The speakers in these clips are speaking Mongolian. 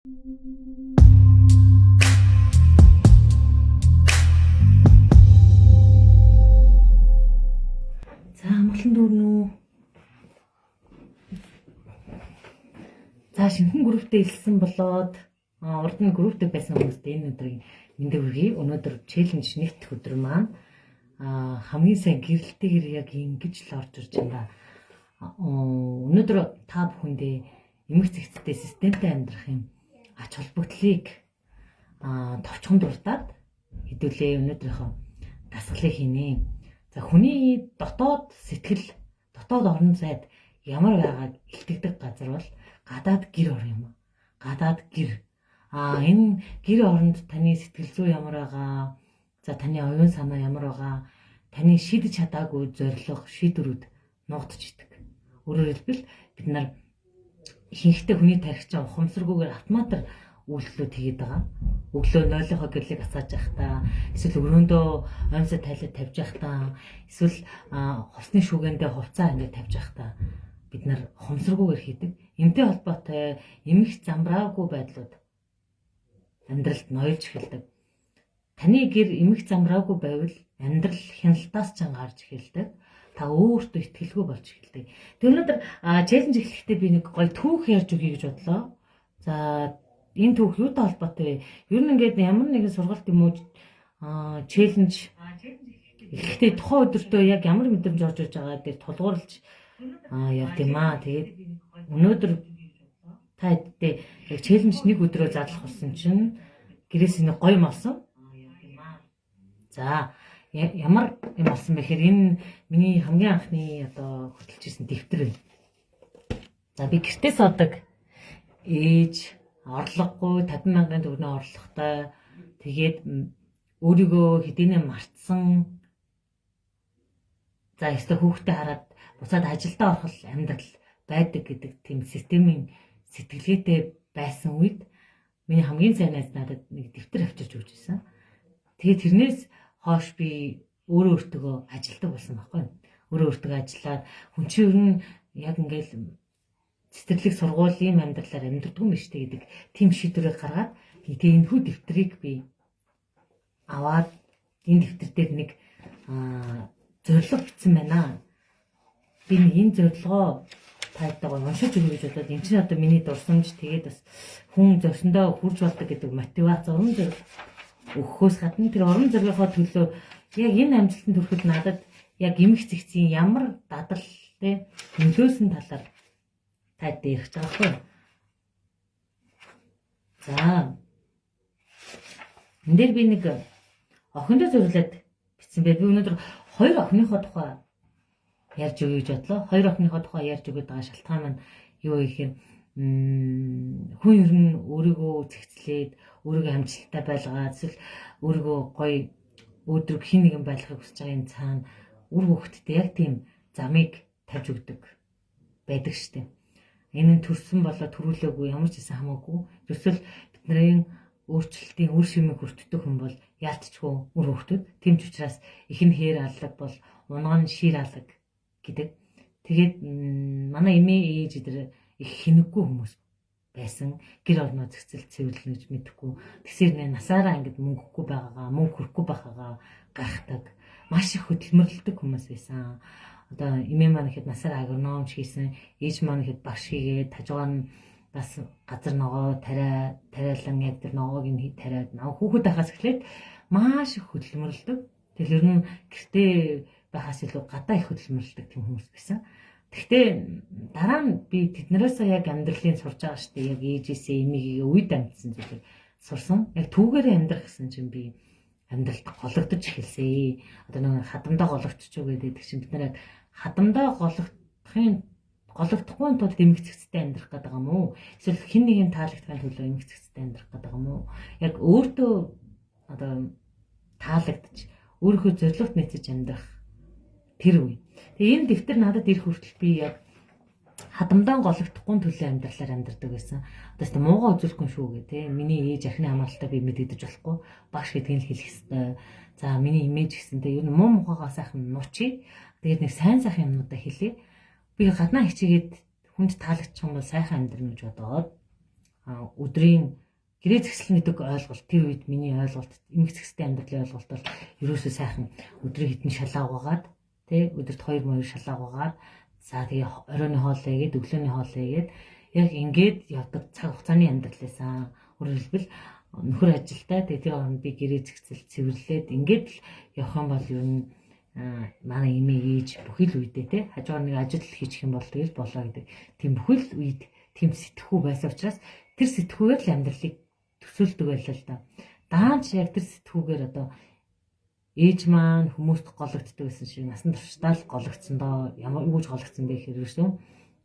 За амгалан дүүрнүү. За шинхэн групптэй илсэн болоод урд нь групптэй байсан хүмүүст энэ өдрийн мэндийг хүргэе. Өнөөдөр челленж нэгт өдөр маань хамгийн сайн гэрэлтэйгээр яг ингэж л орж ирж байна. Өнөөдөр та бүхэндээ эмх зэгцтэй системтэй амьдрах юм ач холбогдлыг товчхон дурдаад хэдүүлээ өнөөдрийнхөө дасгалыг хийнэ. За хүний дотоод сэтгэл, дотоод орон зайд ямар байгааг илтгэдэг газар бол гадаад гэр ор юм. Гадаад гэр. Энэ гэр оронд таны сэтгэл зүй ямар байгаа, за таны оюун санаа ямар байгаа, таны шийдэж чадаагүй зорилго, шийдвэрүүд нуугдж идэг. Өөрөөр хэлбэл бид нар ихэнхдээ хүний тархич ухамсаргүйгээр автоматар үйлдэлүүд хийгээд байгаа. Өглөө 0-ийнхоо гэрлийг асааж явахдаа, эсвэл өрөөндөө оймсоо тайлаад тавьж явахдаа, эсвэл хувцсны шүүгэндээ хувцаа ингээд тавьж явахдаа бид нар ухамсаргүйгээр хийдэг. Энтэй холбоотой эмх замбраагүй байдлууд амьдралд ноёлж эхэлдэг. Таны гэр эмх замбраагүй байвал амьдрал хяналтаас ч гарч эхэлдэг. Та өөртөө итгэлгүй болж эхэлдэг. Тэр өнөөдөр челленж эхлэхдээ би нэг гоё түүх ярьж өгье гэж бодлоо. За энэ түүх юутай холбоотой вэ? Ер нь ингээд ямар нэгэн сургалт юм уу челленж эхлэхдээ тухайн өдөртөө яг ямар мэдрэмж орж иж байгаа дээр тулгуурлаж явд юм аа. Тэгээд өнөөдөр та хэддээ яг челленж нэг өдрөө задлах болсон чинь гэрээс нэг гоё юм олсон. За ямар юм болсон бэхээр энэ миний хамгийн анхны хөтлөж ирсэн дэвтэр байна. За би гэртээ суудаг ээж орлогогүй 50,000 төгрөгийн орлоготой тэгээд өөрийгөө хэдийнэ мартсан. За эсвэл хүүхдээ хараад буцаад ажилдаа орох амьдрал байдаг гэдэг тийм системийн сэтгэлгээтэй байсан үед миний хамгийн сайн найз надад нэг дэвтэр авчирч өгч байсан. Тэгээд тэрнээс хойш би өөртөө ажилдаг болсон байхгүй. Өөртөө ажиллаад хүн чинь ер нь яг ингээл цэцэрлэг сургуулийн амьдралаар амьдрдаг юм биш үү гэдэг тийм шийдвэрийг гаргаад тэгээд энэ хүү дэвтрийг би аваад энэ дэвтэр дээр нэг зорилго бичсэн байна. Би энэ зорилгоо тайлбараа уншиж өгье гэж бодоод энэ чинь одоо миний дурсамж тэгээд бас хүн зөсөндөө хурж болдог гэдэг мотивац урам зориг өгөхөөс гадна тэр урам зоригийнхоо төлөө яг энэ амжилтанд хүрэхэд надад яг эмх зэгцийн ямар дадал те нөлөөсөн талаар таад ярих гэж байгаа байхгүй. За энэ дээр би нэг охиндоо зөвлөд бичсэн бай. Би өнөөдөр хоёр охиныхоо тухай ярьж өгье гэж бодлоо. Хоёр охиныхоо тухай ярьж өгöd байгаа шалтгаан маань юу гэхээр хүн ер нь өөрийгөө зэгцлээд өөрийгөө амжилттай байлгаад эсвэл өөрийгөө гоё өдрөг хин нэгэн байлгахыг хүсэж байгаа юм цаана үр хөвгтдээ яг тийм замыг тавьж өгдөг байдаг штеп. Энэ нь төрсөн болоо төрүүлээгүй ямар ч гэсэн хамаагүй. Эсвэл бидний өөрчлөлтийн үр шимийг хүртдэг хүн бол яалтчгүй үр хөвгтөд. Тийм ч учраас ихэн хээр аллаг бол унган шир аллаг гэдэг. Тэгээд манай эмээ ээж эдэр их хинэггүй хүмүүс байсан. Гэр орноо зэгцэл цэвэрлэн гэж мэдэхгүй. Тэгсэр насаараа ингэж мөнгөгүй байгаагаа, мөнгө хүрхгүй байгаагаа гайхдаг. Маш их хөдөлмөрлөдөг хүмүүс байсан. Одоо эмээ маань ихэд насаараа агрономч хийсэн, ээж маань ихэд багш хийгээд хажуугаар нь бас газар ногоо тариалан яг тэр ногоог нь тариад хүүхэд байхаас эхлээд маш их хөдөлмөрлөдөг. Тэгэхээр нь гэртээ байхаас илүү гадаа их хөдөлмөрлөдөг тийм хүмүүс байсан. Гэхдээ дараа нь би тэднээс яг амьдралын сурж байгаа шүү дээ. Яг ээжээсээ эмээгээ үед амьдсан зүйлийг сурсан. Яг түүгээрээ амьдрах гэсэн чинь би амьдралд гологдож эхэлсэн. Одоо нэг хадамдаа гологдчих гэдэг чинь бид нар хадамдаа гологдохгүй тулд эмх зэгцтэй амьдрах гэдэг юм уу? Эсвэл хэн нэгэн таалагдахын төлөө эмх зэгцтэй амьдрах гэдэг юм уу? Яг өөртөө одоо таалагдчих, өөрийнхөө зорилгот нийцэж амьдрах тэр үе. Тэгээ энэ дэвтэр надад ирэх хүртэл би яг хадамдаа гологдохгүй төлөө амьдралаар амьдрдаг байсан. Одоо ч муугаа үзүүлэхгүй шүү гэ тэ. Миний ээж ахны хамгаалалтаа би мэдэгдэж болохгүй. Багш гэдгийг л хэлэх ёстой. За миний имиж гэсэнтэй ер нь муу мухагаа сайхан нуучи. Тэгээд нэг сайн сайхан юмнуудаа хэлье. Би гаднаа хичээгээд хүнд таалагдчих юм бол сайхан амьдрна гэж бодоод өдрийн гэрээ зэгсэл гэдэг ойлголт тэр үед миний ойлголт эмх зэгстэй амьдралын ойлголт бол ерөөсөө сайхан өдрийн хитэн шалаа угаагаад тий өдөрт 2 шалаа угаагаад за тэгээ оройн хоолоо игээд өглөөний хоолоо игээд яг ингээд явдаг цаг хугацааны амьдралаасаа өөрөөр хэлбэл нөхөр ажилдаа тэгээ тэр хооронд би гэрээ зэгсэл цэвэрлээд ингээд л явах юм бол юу н манай эмээ ээж бүхэл үедээ тий хажуугаар нэг ажил хийчих юм бол тэгэл болоо гэдэг тийм бүхэл үед тийм сэтгхүү байсан учраас тэр сэтгхүүгээр л амьдралыг төсөөлдөг байлаа л да. Даанч яг тэр сэтгхүүгээр одоо ээж маань хүмүүст гологддог гэсэн шиг насан туршдаа л гологдсон доо ямар юуж гологдсон бэ гэхээр ерөөсөө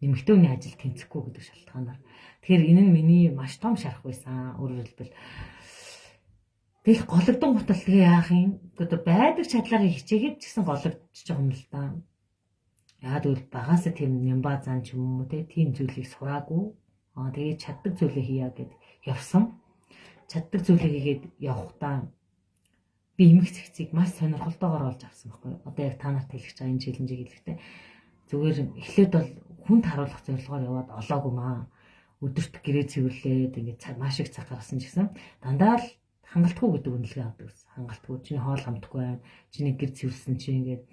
нэмэгдээний ажил тэнцэхгүй гэдэг шалтгаанаар. Тэгэхээр энэ нь миний маш том шарах байсан. Өөрөөр хэлбэл тэгэл гологдсон гутал тэгээ яах юм? Одоо байдаг чадлаараа хичээгээд ч гэсэн гологдчихж байгаа юм л да. Яагаад гэвэл багасаа тийм нямба зан ч юм уу тийм зүйлийг сураагүй. Тэгээ чаддаг зүйлээ хийя гэд явсан. Чаддаг зүйлээ хийгээд явахдаа би эмх цэгцийг маш сонирхолтойгоор олж авсан байхгүй. Одоо яг та нарт хэлэх байгаа энэ челленжийг хэлэхдээ зүгээр эхлээд бол хүнд харуулах зорилгоор яваад олоогүй маа. Өдөрт гэрээ цэвэрлээд ингээд маш их цаг гаргасан ч гэсэн дандаа л хангалтгүй гэдэг үнэлгээ авдаг гэсэн. Хангалтгүй чиний хоол хамтгүй байна. Чиний гэр цэвэрлсэн чи ингээд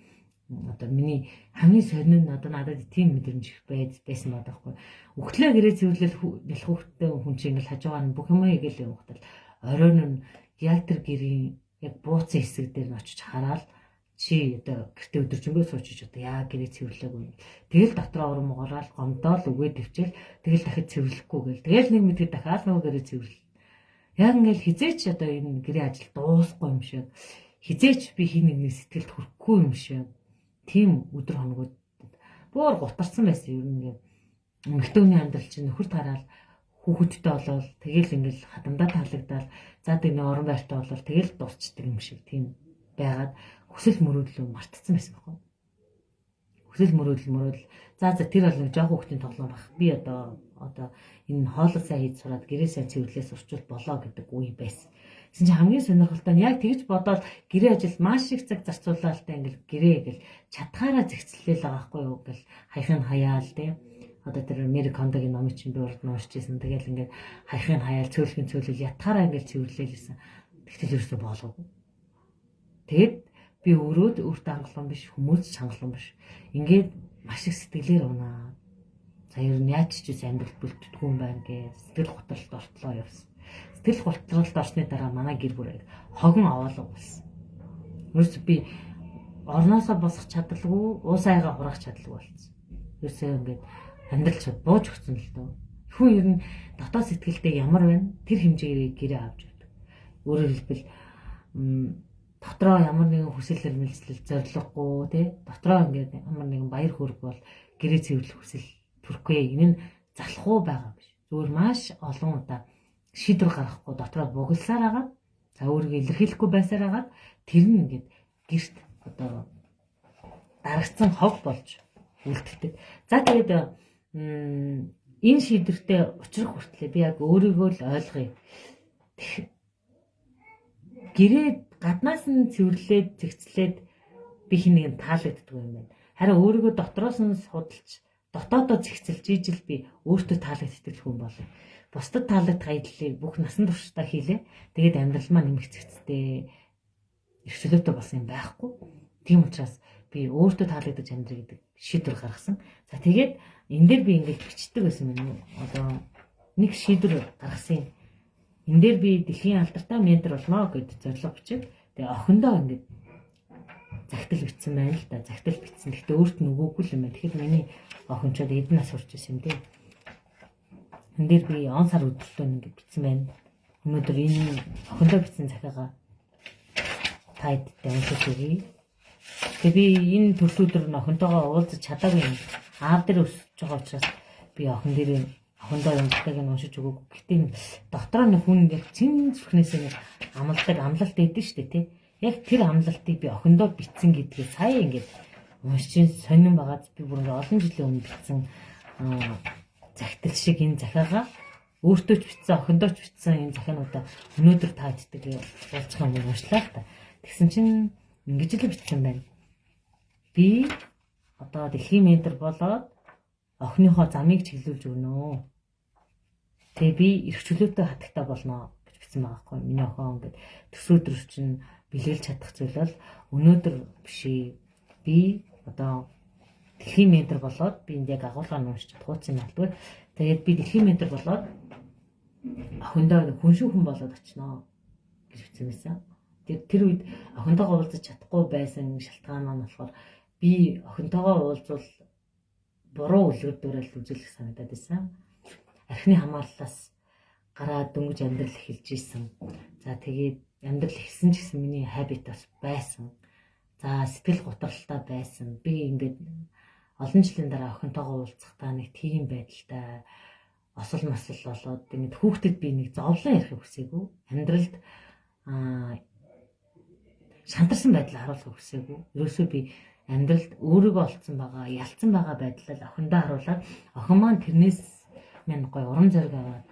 одоо миний хамгийн сонин нь одоо надад тийм мэдрэмж их байсан байдаг байхгүй. Өглөө гэрээ цэвэрлэл нэлэх хүүхдтэй хүн чинь ингээд хажуугаар нь бүх юм хийгээл явахтал оройн нь яг тэр гэрийн яг бууцсан хэсэг дээр нь очиж хараад чи одоо гэртээ өдөржингөө суучиж одоо яа гэрээ цэвэрлээгүй. Тэгэл дотроо урам угараал гомдоол үгээ төвчээл тэгэл дахид цэвэрлэхгүй гээл. Тэгэл нэг мэдэд дахиад нөгөө гэрээ цэвэрлэл. Яг ингээл хизээч одоо энэ гэрээ ажил дуусахгүй юм шиг. Хизээч би хин нэгний сэтгэлд хүрэхгүй юм шиг. Тийм өдөр хоногуд бүр гутарсан байсан юм ингээд. Эмэгтэйний амьдрал чинь нөхөр тараал хүүхэдтэй болол тэгэл ингээл хадамдаа таалагдал за тийм орон байртай болол тэгэл дуусчдаг юм шиг тийм байгаад хүсэл мөрөөдлөө мартцсан байсан байхгүй. Хүсэл мөрөөдөл за тэр бол нэг жоох хүүхдийн тоглоом баг. Би одоо энэ хоолой сайн хийж сураад гэрээ сайн цэвэрлээс урчвал болоо гэдэг үе байсан. Гэсэн чинь хамгийн сонирхолтой нь яг тэгж бодоод гэрээ ажил маш их цаг зарцуулалтаа ингээл гэрээ гэл чадхаараа зэгцлээл байгаа байхгүй юу гэл хаяхын хаяал тийм одоо тэр Мэри Кондогийн номыг чинь би урд нь уншиж байсан. Тэгэл ингээд хаяхын хаяал цөөлхийн цөөлөл ятгаараа ингээд цэвэрлээл гэсэн. Тэгтэл ерөөсөө болоогүй. Тэгэд би өөрөөд өөртөө хангалуун биш, хүмүүс ч хангалуун биш. Ингээд маш их сэтгэлээр унаа. За ер нь яаж ч үс амьдрал бүлддэггүй юм байна гэж сэтгэл готролд ортлоо явсан. Сэтгэл готролд орсны дараа манай гэр бүл хогон аваалга болсон. Ерөөсөө би орноосоо босох чадалгүй, уусайгаа хураах чадалгүй болсон. Ерөөсөө ингээд амьдрал чад бууж өгсөн л дөө. Хүн ер нь дотоод сэтгэлдээ ямар байна? Тэр хэмжээгээр гэрээ авч байдаг. Өөрөөр хэлбэл дотроо ямар нэгэн хүсэл эрмэлзэл зориггүй тий дотроо ингээд ямар нэгэн баяр хөөрг бол гэрээ цэвэрлэх хүсэл төрөхгүй. Энэ нь залхуу байгаа биш. Зүгээр маш олон удаа шийдвэр гаргахгүй дотроо бугалсаар агаад за өөрийгөө илэрхийлэхгүй байсаар агаад тэр нь ингээд гэрт одоо дарагдсан хог болж үлддэг. За тэгээд энэ шийдвэртэй учрах хүртлээр би яг өөрийгөө л ойлгоё. Гэрээ гаднаас нь цэвэрлээд зэгцлээд би хин нэг таалагддаг юм байна. Харин өөрийгөө дотроос нь судалж дотоодоо зэгцэлж ижил би өөртөө таалагддаг хүн болов. Бусдад таалагдах ажлыг бүх насан туршдаа хийлээ. Тэгээд амьдрал маань нэмэх зэгцтэй эрсдэлтэй болсон юм байхгүй. Тийм учраас би өөртөө таалагдаж амьдрах гэдэг шийдвэр гаргасан. За тэгээд энэ дээр би ингээд бичдэг байсан юм. Одоо нэг шийдвэр гаргасан. Энэ дээр би дэлхийн алдартай ментор болно гэдэг зорилго бичиж тэгээ охиндоо ингээд загтал бичсэн байна л да. Загтал бичсэн. Гэхдээ өөрт нь өгөөгүй юм байна. Тэгэхээр миний охин ч эдэн нас сурч ирсэн юм дээ. Энэ дээр би он сар өдөртөө ингээд бичсэн байна. Өнөөдөр энэ охиндоо бичсэн захиагаа тайдтай уншиж өгье. Тэгээ би энэ төрлөөр нь охинтойгоо уулзах чадаагүй юм. Аав дээр өсөж байгаа учраас би охиндоо юмтайг нь уншиж өгөөгүй. Гэхдээ дотроо нэг хүн яг цэн зүрхнээсээ нэг амлалт өгдөө штэ тий. Яг тэр амлалтыг би охиндоо бичсэн гэдгээ сая ингээд уншиж сонирн байгаад би бүр олон жилийн өмнө бичсэн захидал шиг энэ захиагаа өөртөө ч бичсэн охиндоо ч бичсэн энэ захиануудаа өнөөдөр тааддаг уулзах юм уншлаа л та. Тэгсэн чинь ингэж л бичсэн байна. Би одоо дэлхийн ментор болоод охиныхоо замыг чиглүүлж өгнө. Тэгээ би эрх чөлөөтэй хатагтай болно гэж бичсэн байгаа байхгүй. Миний охин ингээд төсөөдөр чинь билээлж чадах зүйл бол өнөөдөр бишээ би одоо дэлхийн ментор болоод би энд яг агуулгаар уншиж чадахгүй юм байна. Тэгээд би дэлхийн ментор болоод охиндоо хүн шүү хүн болоод очино гэж бичсэн байсан. Тэгээд тэр үед охинтойгоо уулзаж чадахгүй байсан шалтгаан маань болохоор би охинтойгоо уулзвал буруу үлгэрдүүрэл үзүүлэх санагдаад байсан. Архины хамааллаас гараад дөнгөж амьдрал эхэлж исэн. За тэгээд амьдрал эхэлсэн ч гэсэн миний habit бас байсан. За сэтгэл готролтой байсан. Би ингээд олон жилийн дараа охинтойгоо уулзахдаа нэг тийм байдалтай осол масал болоод ингээд хүүхдэд би нэг зовлон ярихыг хүсээгүй. Амьдралд шантарсан байдлаа харуулахыг хүсээгүй. Ерөөсөө би амьдралд өөрийгөө олцсон байгаа, ялцсан байгаа байдлаа охиндоо харуулаад охин маань тэрнээс минь гоё урам зориг аваад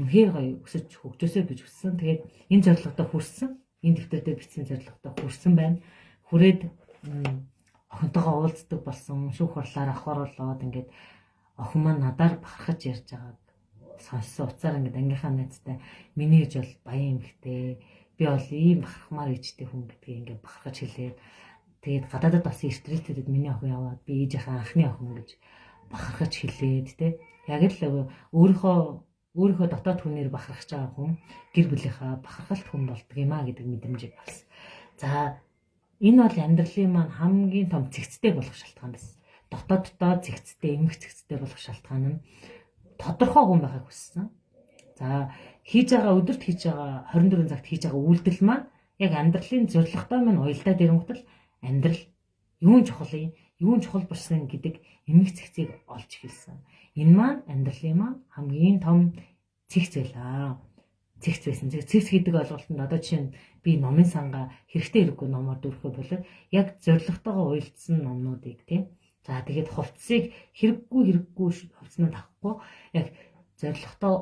үнхээр гоё өсөж хөгжөөсэй гэж хүссэн. Тэгээд энэ зорилготой хүрсэн. Энэ дэвтэр дээр бичсэн зорилготой хүрсэн байна. Хүрээд охинтойгоо уулздаг болсон. Шүүх хурлаар авахарлаад ингээд охин маань надаар бахархаж ярьж байгааг сонссон. Уцаар ингээд ангийнхаа найзтай миний гэж бол баян эмэгтэй. Би бол ийм бахархмаар ичтэй хүн гэдгийг ингээд бахархаж хэлээд тэгээд гадаадад бас стресстэд миний охин яваад би ээжийнхээ анхны охин гэж бахархаж хэлээд тэ яг л өөрийнхөө дотоод хүнээр бахархаж байгаа хүн гэр бүлийнхаа бахархалт хүн болдго юм а гэдэг мэдрэмжийг авсан. За энэ бол амьдралын маань хамгийн том цэгцтэй болох шалтгаан байсан. Дотооддоо цэгцтэй, эмх цэгцтэй болох шалтгаан нь тодорхой хүн байхыг хүссэн. За хийж байгаа өдөрт хийж байгаа 24 цагт хийж байгаа үйлдэл маань яг амьдралын зорилготой маань уялдаад ирэнгүүтэл амьдрал юун чухал болсон гэдэг эмх цэгцийг олж хэлсэн. Энэ маань амьдралын маань хамгийн том цэгц байлаа. Цэгц байсан. Цэгц гэдэг ойлголтод одоо жишээ нь би номын сангаа хэрэгтэй хэрэггүй номоор дүүрхээ болоод яг зорилготойгоо уялдсан номнуудыг тийм. За тэгээд хувцсыг хэрэггүй хувцснаа тавихгүй яг зорилготой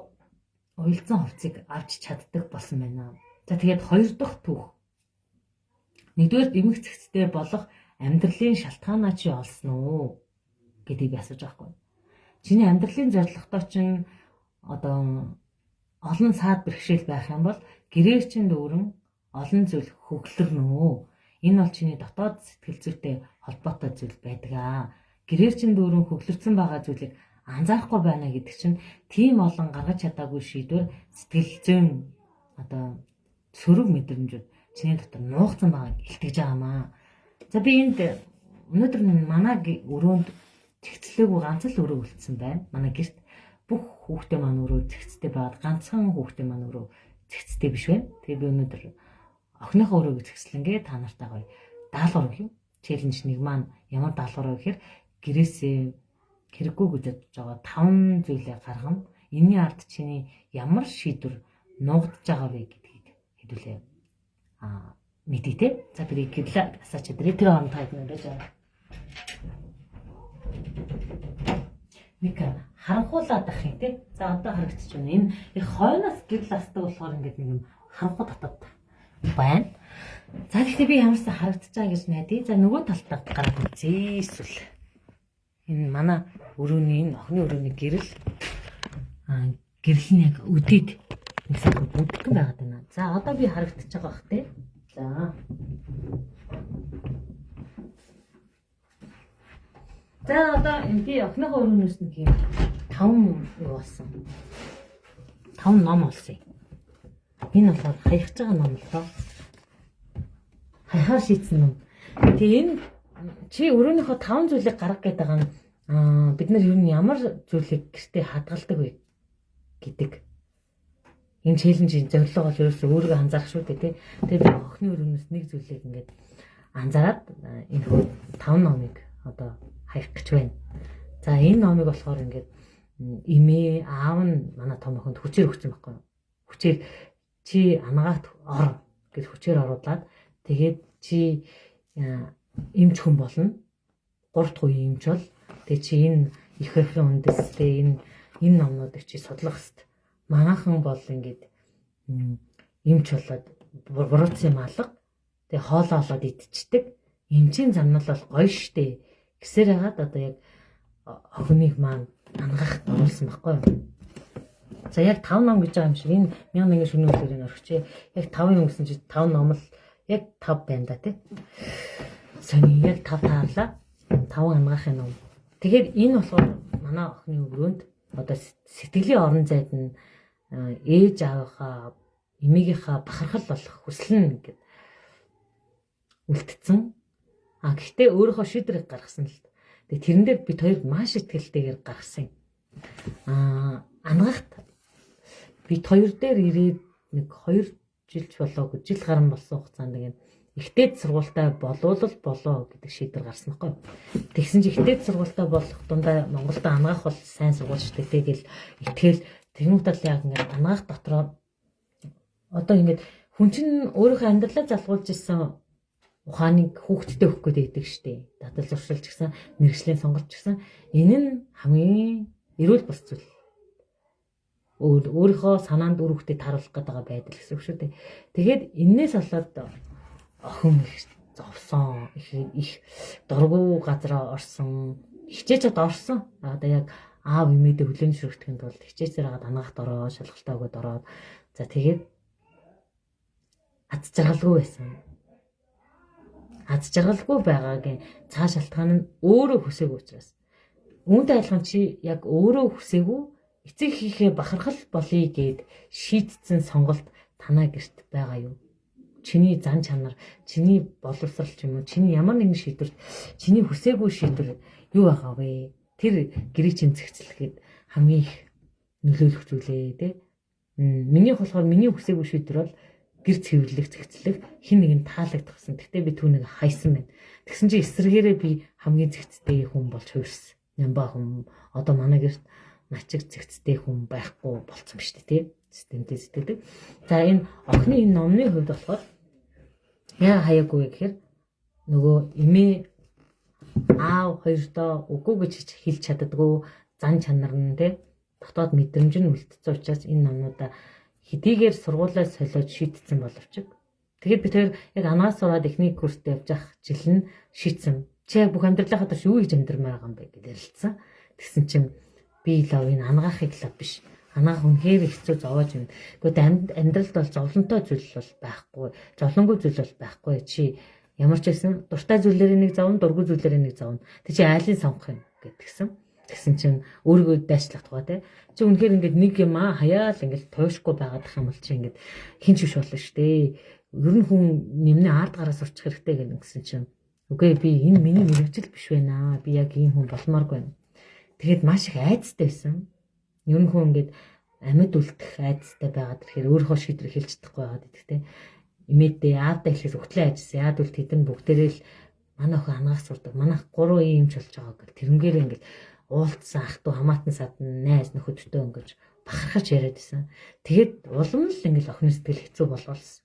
уялдсан хувцсыг авч чаддаг болсон байна. За тэгээд хоёр дахь түүх. Нэгдүгээр эмх цэгцтэй болох амьдралын шалтгаанаа чи олсон уу гэдгийг би асууж байгаа хгүй. Чиний амьдралын зорилготой чинь одоо олон саад бэрхшээл байх юм бол гэрээр чинь дүүрэн олон зүйл хөглөрнө үү. Энэ бол чиний дотоод сэтгэл зүйтэй холбоотой зүйл байдаг аа. Гэрээр чинь дүүрэн хөглөрсөн байгаа зүйлийг анзаарахгүй байна гэдэг чинь тийм олон гаргаж чадаагүй шийдвэр сэтгэл зүйн одоо сөрөг мэдрэмжүүд чиний дотор нуугдсан байгааг илтгэж байгаамаа. За би энд өнөөдөр манай өрөөнд цэгцлээгүй ганц л өрөө үлдсэн байна. Манай гэрт бүх хүүхдээ маань өрөө цэгцтэй байгаад ганцхан хүүхдээ маань өрөө цэгцтэй биш байна. Тэгээ би өнөөдөр охиныхоо өрөөг цэгцлэнгээ та нартай гоё даалгавар өгье. Челленж нэг маань ямар даалгавар вэ гэхээр гэрээсээ хэрэггүй гэж бодож байгаа 5 зүйлээ гаргана. Энийний ард чиний ямар шийдвэр нуугдж байгаа вэ гэдгийг хэдүүлээ мэдээ те. За би гэрлээ асаач тэр хооронд таад нэрэж байгаа. Мика харанхуулаад ах юм те. За одоо харагдчих байна. Энэ их хойноос гэрэл асдаг болохоор ингээд нэг юм харанхуу татаад байна. За тэгэхээр би ямарсан харагдаж байгаа гэж найдаа. За нөгөө талтаа гараад үзье эсвэл энэ манай өрөөний энэ охины өрөөний гэрэл нь яг өдөд нэг сайхан бүдгэн байгаад байна. За одоо би харагдаж байгаа бах те. За одоо би охиныхоо өрөөнөөс нэг юм 5 юу болсон. 5 ном олсон. Энэ болохоор хаягч байгаа ном л доо. Хаяхаар шийдсэн ном. Тэгээ энэ чи өрөөнийхөө 5 зүйлийг гаргах гэдэг байгаа нь бид нар ер нь ямар зүйлийг гэртээ хадгалдаг вэ гэдэг. Энэ челленжийн зорилго бол ерөөсөө өөрийгөө анзаарах шүү дээ тий. Тэгээ би охины өрөөнөөс нэг зүйлийг ингээд анзаараад энэ 5 номыг одоо хаях гэж байна. За энэ номыг болохоор ингээд эмээ аав нь манай том охинд хүчээр өгсөн байхгүй юу? Хүчээр чи ангаат ор гэж хүчээр оруулаад тэгээд чи эмч хүн болно. 3 дахь үеийн эмч бол тэгээд чи энэ их референ үндэстэй энэ номнуудыг чи судлах хэвээр. Манайхан бол ингээд эмч болоод буруутсан юм алга. Тэгээ хоолоо олоод идчихдэг. Эмчийн замнал бол гоё штэ. Гэсээр хагаад одоо яг охиныг маань ангаахт оруулсан байхгүй юу? За яг 5 ном гэж байгаа юм шиг энэ 1001 шөнө өдрийн орхич. Яг 5 юм гэсэн чинь 5 ном л яг 5 байна да тий. Сони яг 5 таарлаа. 5 ангаахын ном. Тэгэхээр энэ болохоор манай охины өрөөнд одоо сэтгэлийн орон зайд нь ээж аавынхаа эмээгийнхаа бахархал болох хүсэл нь гэдэг үлдсэн. Гэхдээ өөрийнхөө шийдвэрийг гаргасан л. Тэгээ тэрэн дээр бид хоёр маш ихтэйгээр гаргасан. Ангаахт бид хоёр дээр ирээд нэг 2 жилч болоогүй жил гарan болсон хугацаанд нэг ихтэй сургуультай болов болоо гэдэг шийдвэр гарсан байхгүй. Тэгсэн чинь ихтэй сургуультай болох дундаа Монголд ангаах бол сайн сургууль шүү дээ гэл итгэл тэгмүүдэл яг ингээд ангаах дотроо одоо ингээд хүн чинь өөрийнхөө амьдралаа залгуулж исэн ухааныг хүүхдэд өгөх гэдэг шүү дээ. Татал зуршилж гисэн мэрэгжлийн сонголт гисэн энэ нь хамгийн эрүүл бус зүйл. Өөрийнхөө санаанд үр хөвгтөд харуулах гэдэг байдал гэсэн үг шүү дээ. Тэгээд энээс болоод охин их зовсон, их дургу газараа орсон, хичээчэд орсон. Одоо яг аав эмээдээ хүлээн зөвшөөрөхийн тулд хичээсээр хагаад ангаахт ороод, шалгалтаа өгöd ороод. За тэгээд аз жаргалгүй байсан. Аз жаргалгүй байгаагийн цааш шалтгаан нь өөрөө хүсээгүй учраас. Үүнтэй адилхан чи яг өөрөө хүсээгүй эцэг хийхээ бахархал болъё гэд шийдсэн сонголт танаа гэрт байгаа юу? Чиний зан чанар, чиний боловсрал ч юм уу, чиний ямар нэгэн шийдвэр, чиний хүсээгүй шийдвэр юу байгаа вэ? Тэр гэрээ чинь зэгцлэхэд хамгийн их нөлөөлөх зүйлээ тий. Миний болохоор миний хүсээгүй шийдвэр бол гэр цэвэрлэх, зэгцлэх, хин нэгэн таалагдахсан. Гэхдээ би түүнийг хайсан байна. Тэгсэн чинь эсрэгээрээ би хамгийн зэгцтэй хүн болж хувирсан. Нямбаа хүн одоо манай гэрт начиг зэгцтэй хүн байхгүй болцсон ба шүү дээ тий. Системтэй сэтгэдэг. За энэ охины энэ номны хувьд болохоор яа хаяагүй гэхээр нөгөө эмээ аав хоёрдоо үгүй гэж хэлж чаддаггүй зан чанар нь тий дотоод мэдрэмж нь үлдсэн учраас энэ номнуудаа хэдийгээр сургуулаа солиод шийдсэн боловч тэгээд бид хоёр яг анаас сураад эхний курст явж ах жил нь шийдсэн. Чи яг бүх амьдралынхаа турш юу гэж амьдрмаар байгаа юм бэ гэж ярилцсан. Тэгсэн чинь би лав энэ ангаахыг лав биш. Анаах үнхээр хэцүү зовоож байна. Гэхдээ амьдралд бол зовлонтой зүйл бол байхгүй. Зовлонгүй зүйл бол байхгүй. Чи ямар ч байсан дуртай зүйлээрээ нэг зовно, дургүй зүйлээрээ нэг зовно. Тэг чи айлын сонгох юм гэдгсэн. Тэгсэн чинь өөрийгөө дайчлах тугаа те. Чи үнэхээр ингээд нэг юм хаяал ингээд туушгүй байгаад их юм бол чи ингээд хинч биш болно шүү дээ. Ер нь хүн нэмний ард гараас урчих хэрэгтэй гэсэн чинь үгүй би энэ миний мэрэгжил биш байна. Би яг ийм хүн болмооргүй байна. Тэгэхэд маш их айцтай байсан. Ер нь хүн ингээд амьд үлдэх айцтай байгаад тэгэхээр өөрийнхөө шийдвэр хэлж чадахгүй байгаад идэгтэй. Имэдээ аавдаа хэлэхээс өгтлээ ажилласан. Яад бол тэд нь бүгдээрээ л манай охин ангаах сурдаг. Манайх 3 иймч болж байгаа гэл тэрнгээр ингээд уулцсан ах トゥ хамаатан садан найз нөхөдтэй ингэж бахархаж яриад байсан. Тэгэд улам л ингээд охины сэтгэл хэцүү болголсон.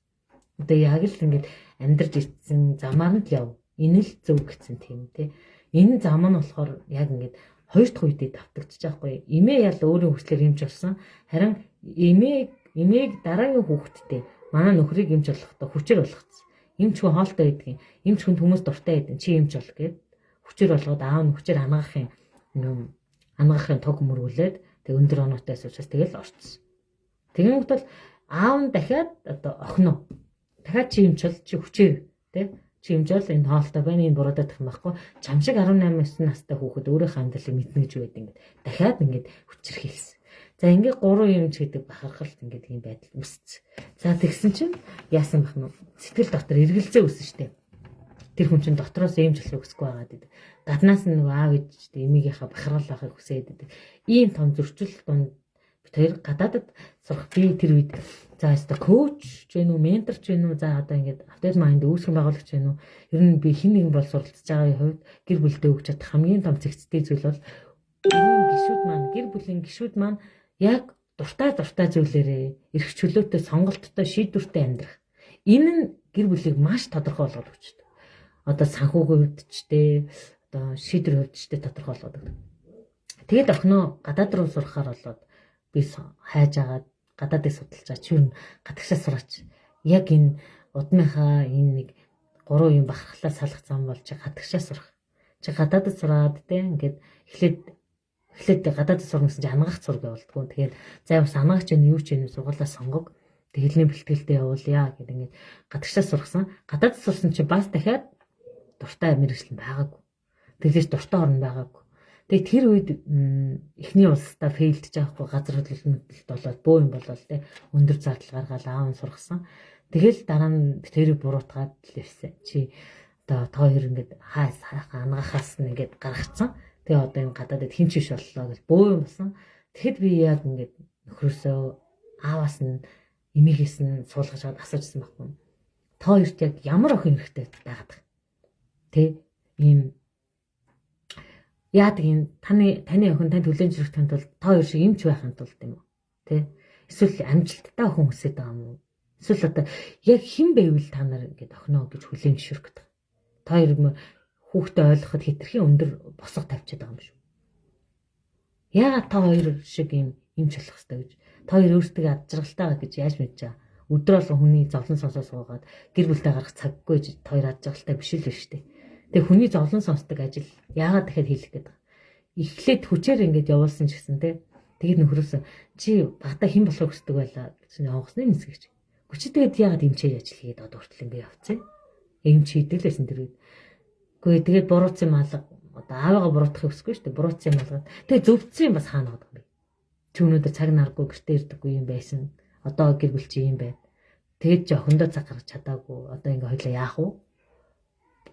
Одоо яг л ингээд амьдарч ицсэн замаар нь л яв. Энэ л зөв гэсэн тийм тий. Энэ зам нь болохоор яг ингээд хоёр дахь үедээ давтагдчих жоохгүй. Эмээ ял өөрийн хүслээр юмж болсон. Харин эмээг дараагийн хүүхэдтэй манай нөхрийг юмж болохтой хүчээр болгоцсон. Эмч хүн хоолтой байдгийн. Эмч хүн хүмүүс дуртай байдгийн. Чи юмж бол гэд хүчээр болгоод аав нь хүчээр ангаахын тог мөргүүлээд тэг өндөр оноотой учраас тэгэл орцсон. Тэгмэд бол аав нь дахиад одоо охиноо дахиад чи юмч бол чи хүчээр тий чимжэл энэ хоолтой байна энэ буруудах юм байхгүй чам шиг 18 настай хүүхэд өөрийнхөө амьдралыг мэднэ гэж байдаг ингээд дахиад ингээд хүчрхийлсэн. За ингээд 3 юм ч гэдэг бахархалт ингээд ийм байдал үүссэн. За тэгсэн чинь яасан бах нь сэтгэл дотор эргэлзээ үүсэн штэ. Тэр хүн чинь дотроос ийм жил өгсөхгүй байгаад байдаг. Гаднаас нь нөгөө аав ээжтэй эмээгийнхаа бахархал байхыг хүсээд байдаг. Ийм том зөрчил донд бид хоёр гадаадд сурах би тэр үед за яста коуч ч вэ нү ментор ч вэ нү за одоо ингээд автомат майнд үүсгэн байгуулагч вэ нү ер нь би хэн нэгэн бол суралцж байгаагийн хувьд гэр бүлдээ өгч чадах хамгийн том зэгцтэй зүйл бол гэр бүлийн гишүүд маань яг дуртай зүйлээрээ эрх чөлөөтэй сонголттой шийдвэртэй амьдрах. Энэ нь гэр бүлийг маш тодорхой болгоод өгч дээ. Одоо санхүүгийн хувьд ч дээ одоо шийдвэр хувьд ч дээ тодорхой болгоод. Тэгээд охиноо гадаад руу сурахаар болоод би хайж агаад гадаадыг судалж байгаа чи юу гадагшаа сураач. Яг энэ удмынхаа энэ нэг 3 юм бахархлаа салах зам бол чи гадагшаа сурах. Чи гадаадд сураад те ингээд эхлээд эхлээд гадаад сурна гэсэн чинь ангах зураг явуулдгүй. Тэгээд за бас ангаач нь юу ч юм сургуулаа сонгог. Тэгэлний бэлтгэлтэй явуулъя гэдэг ингээд гадагшаа сургасан. Гадаад сурсан чинь бас дахиад дуртай мэргэжил байгаагүй. Тэглэж дуртай орн байгаагүй. Тэгээд тэр үед эхний улсдаа фейлдж байгаа газар хөдлөлт болоод бөө юм болол те өндөр зардал гаргаад аав нь сургасан. Тэгэл дараа нь тэрийг буруутгаад л ирсэн. Чи одоо та хоёр ингээд ангахаас нь ингээд гаргацсан. Тэгээ одоо энэ гадаадд хин ч биш боллоо гэж бөө юм болсон. Тэгэхэд би яг ингээд нөхрөөсөө ааваас нь эмигээс нь суулгаж аваад асуужсан байхгүй. Та хоёрт яг ямар охин хэрэгтэй байгаад байна? Тэ ийм яадаг юм таны охин тань төлөөлж ирэхтэн тул та хоёр шиг эмч байхын тулд юм уу? Тэ эсвэл амжилттай охин хүсэж байгаа юм уу? Эсвэл одоо яг хэн байвал та нар ингээд охиноо гэж хүлээн зөвшөөрөх гэдэг. Та хоёр хүүхдээ ойлгоход хитрхийн өндөр босго тавьчихад байгаа юм шүү. Яагаад та хоёр шиг юм эмч болох хэрэгтэй гэж? Та хоёр өөрсдөө ад жаргалтайгаа гэж яаж мэдэж байгаа? Өдөр болгон хүний зовлон сонсоо суугаад гэр бүлтэй гарах цаггүй гэж та хоёр ад жаргалтай биш л биш үү? Тэгээ хүний зовлон сонсдог ажил яагаад дахиад хийх гээд байгаа? Эхлээд хүчээр ингээд явуулсан ч гэсэн те. Тэгээд нөхрөөс чи багтаа хэн болохыг хүсдэг байлаа гэж явахсны нисгэж. Хүчтэй тэгээд яагаад эмчээр ажил хийгээд одоо хүртэл ингээд явцсан? Эмч хийдэг л байсан тэр үед. Гэхдээ тэгээд буруутсан юм алга одоо аавыгаа буруутахыг хүсэхгүй шүү дээ. Буруутсан юм алгаад. Тэгээд зөвдсөн юм бас хаана байгаа юм бэ? Чи өнөөдөр цаг наргүй гэртээ ирдэггүй юм байсан. Одоо гэр бүл чи юм байна. Тэгээд ч охиндоо цаг гаргаж чадаагүй. Одоо ингээ хоёлаа яах вэ?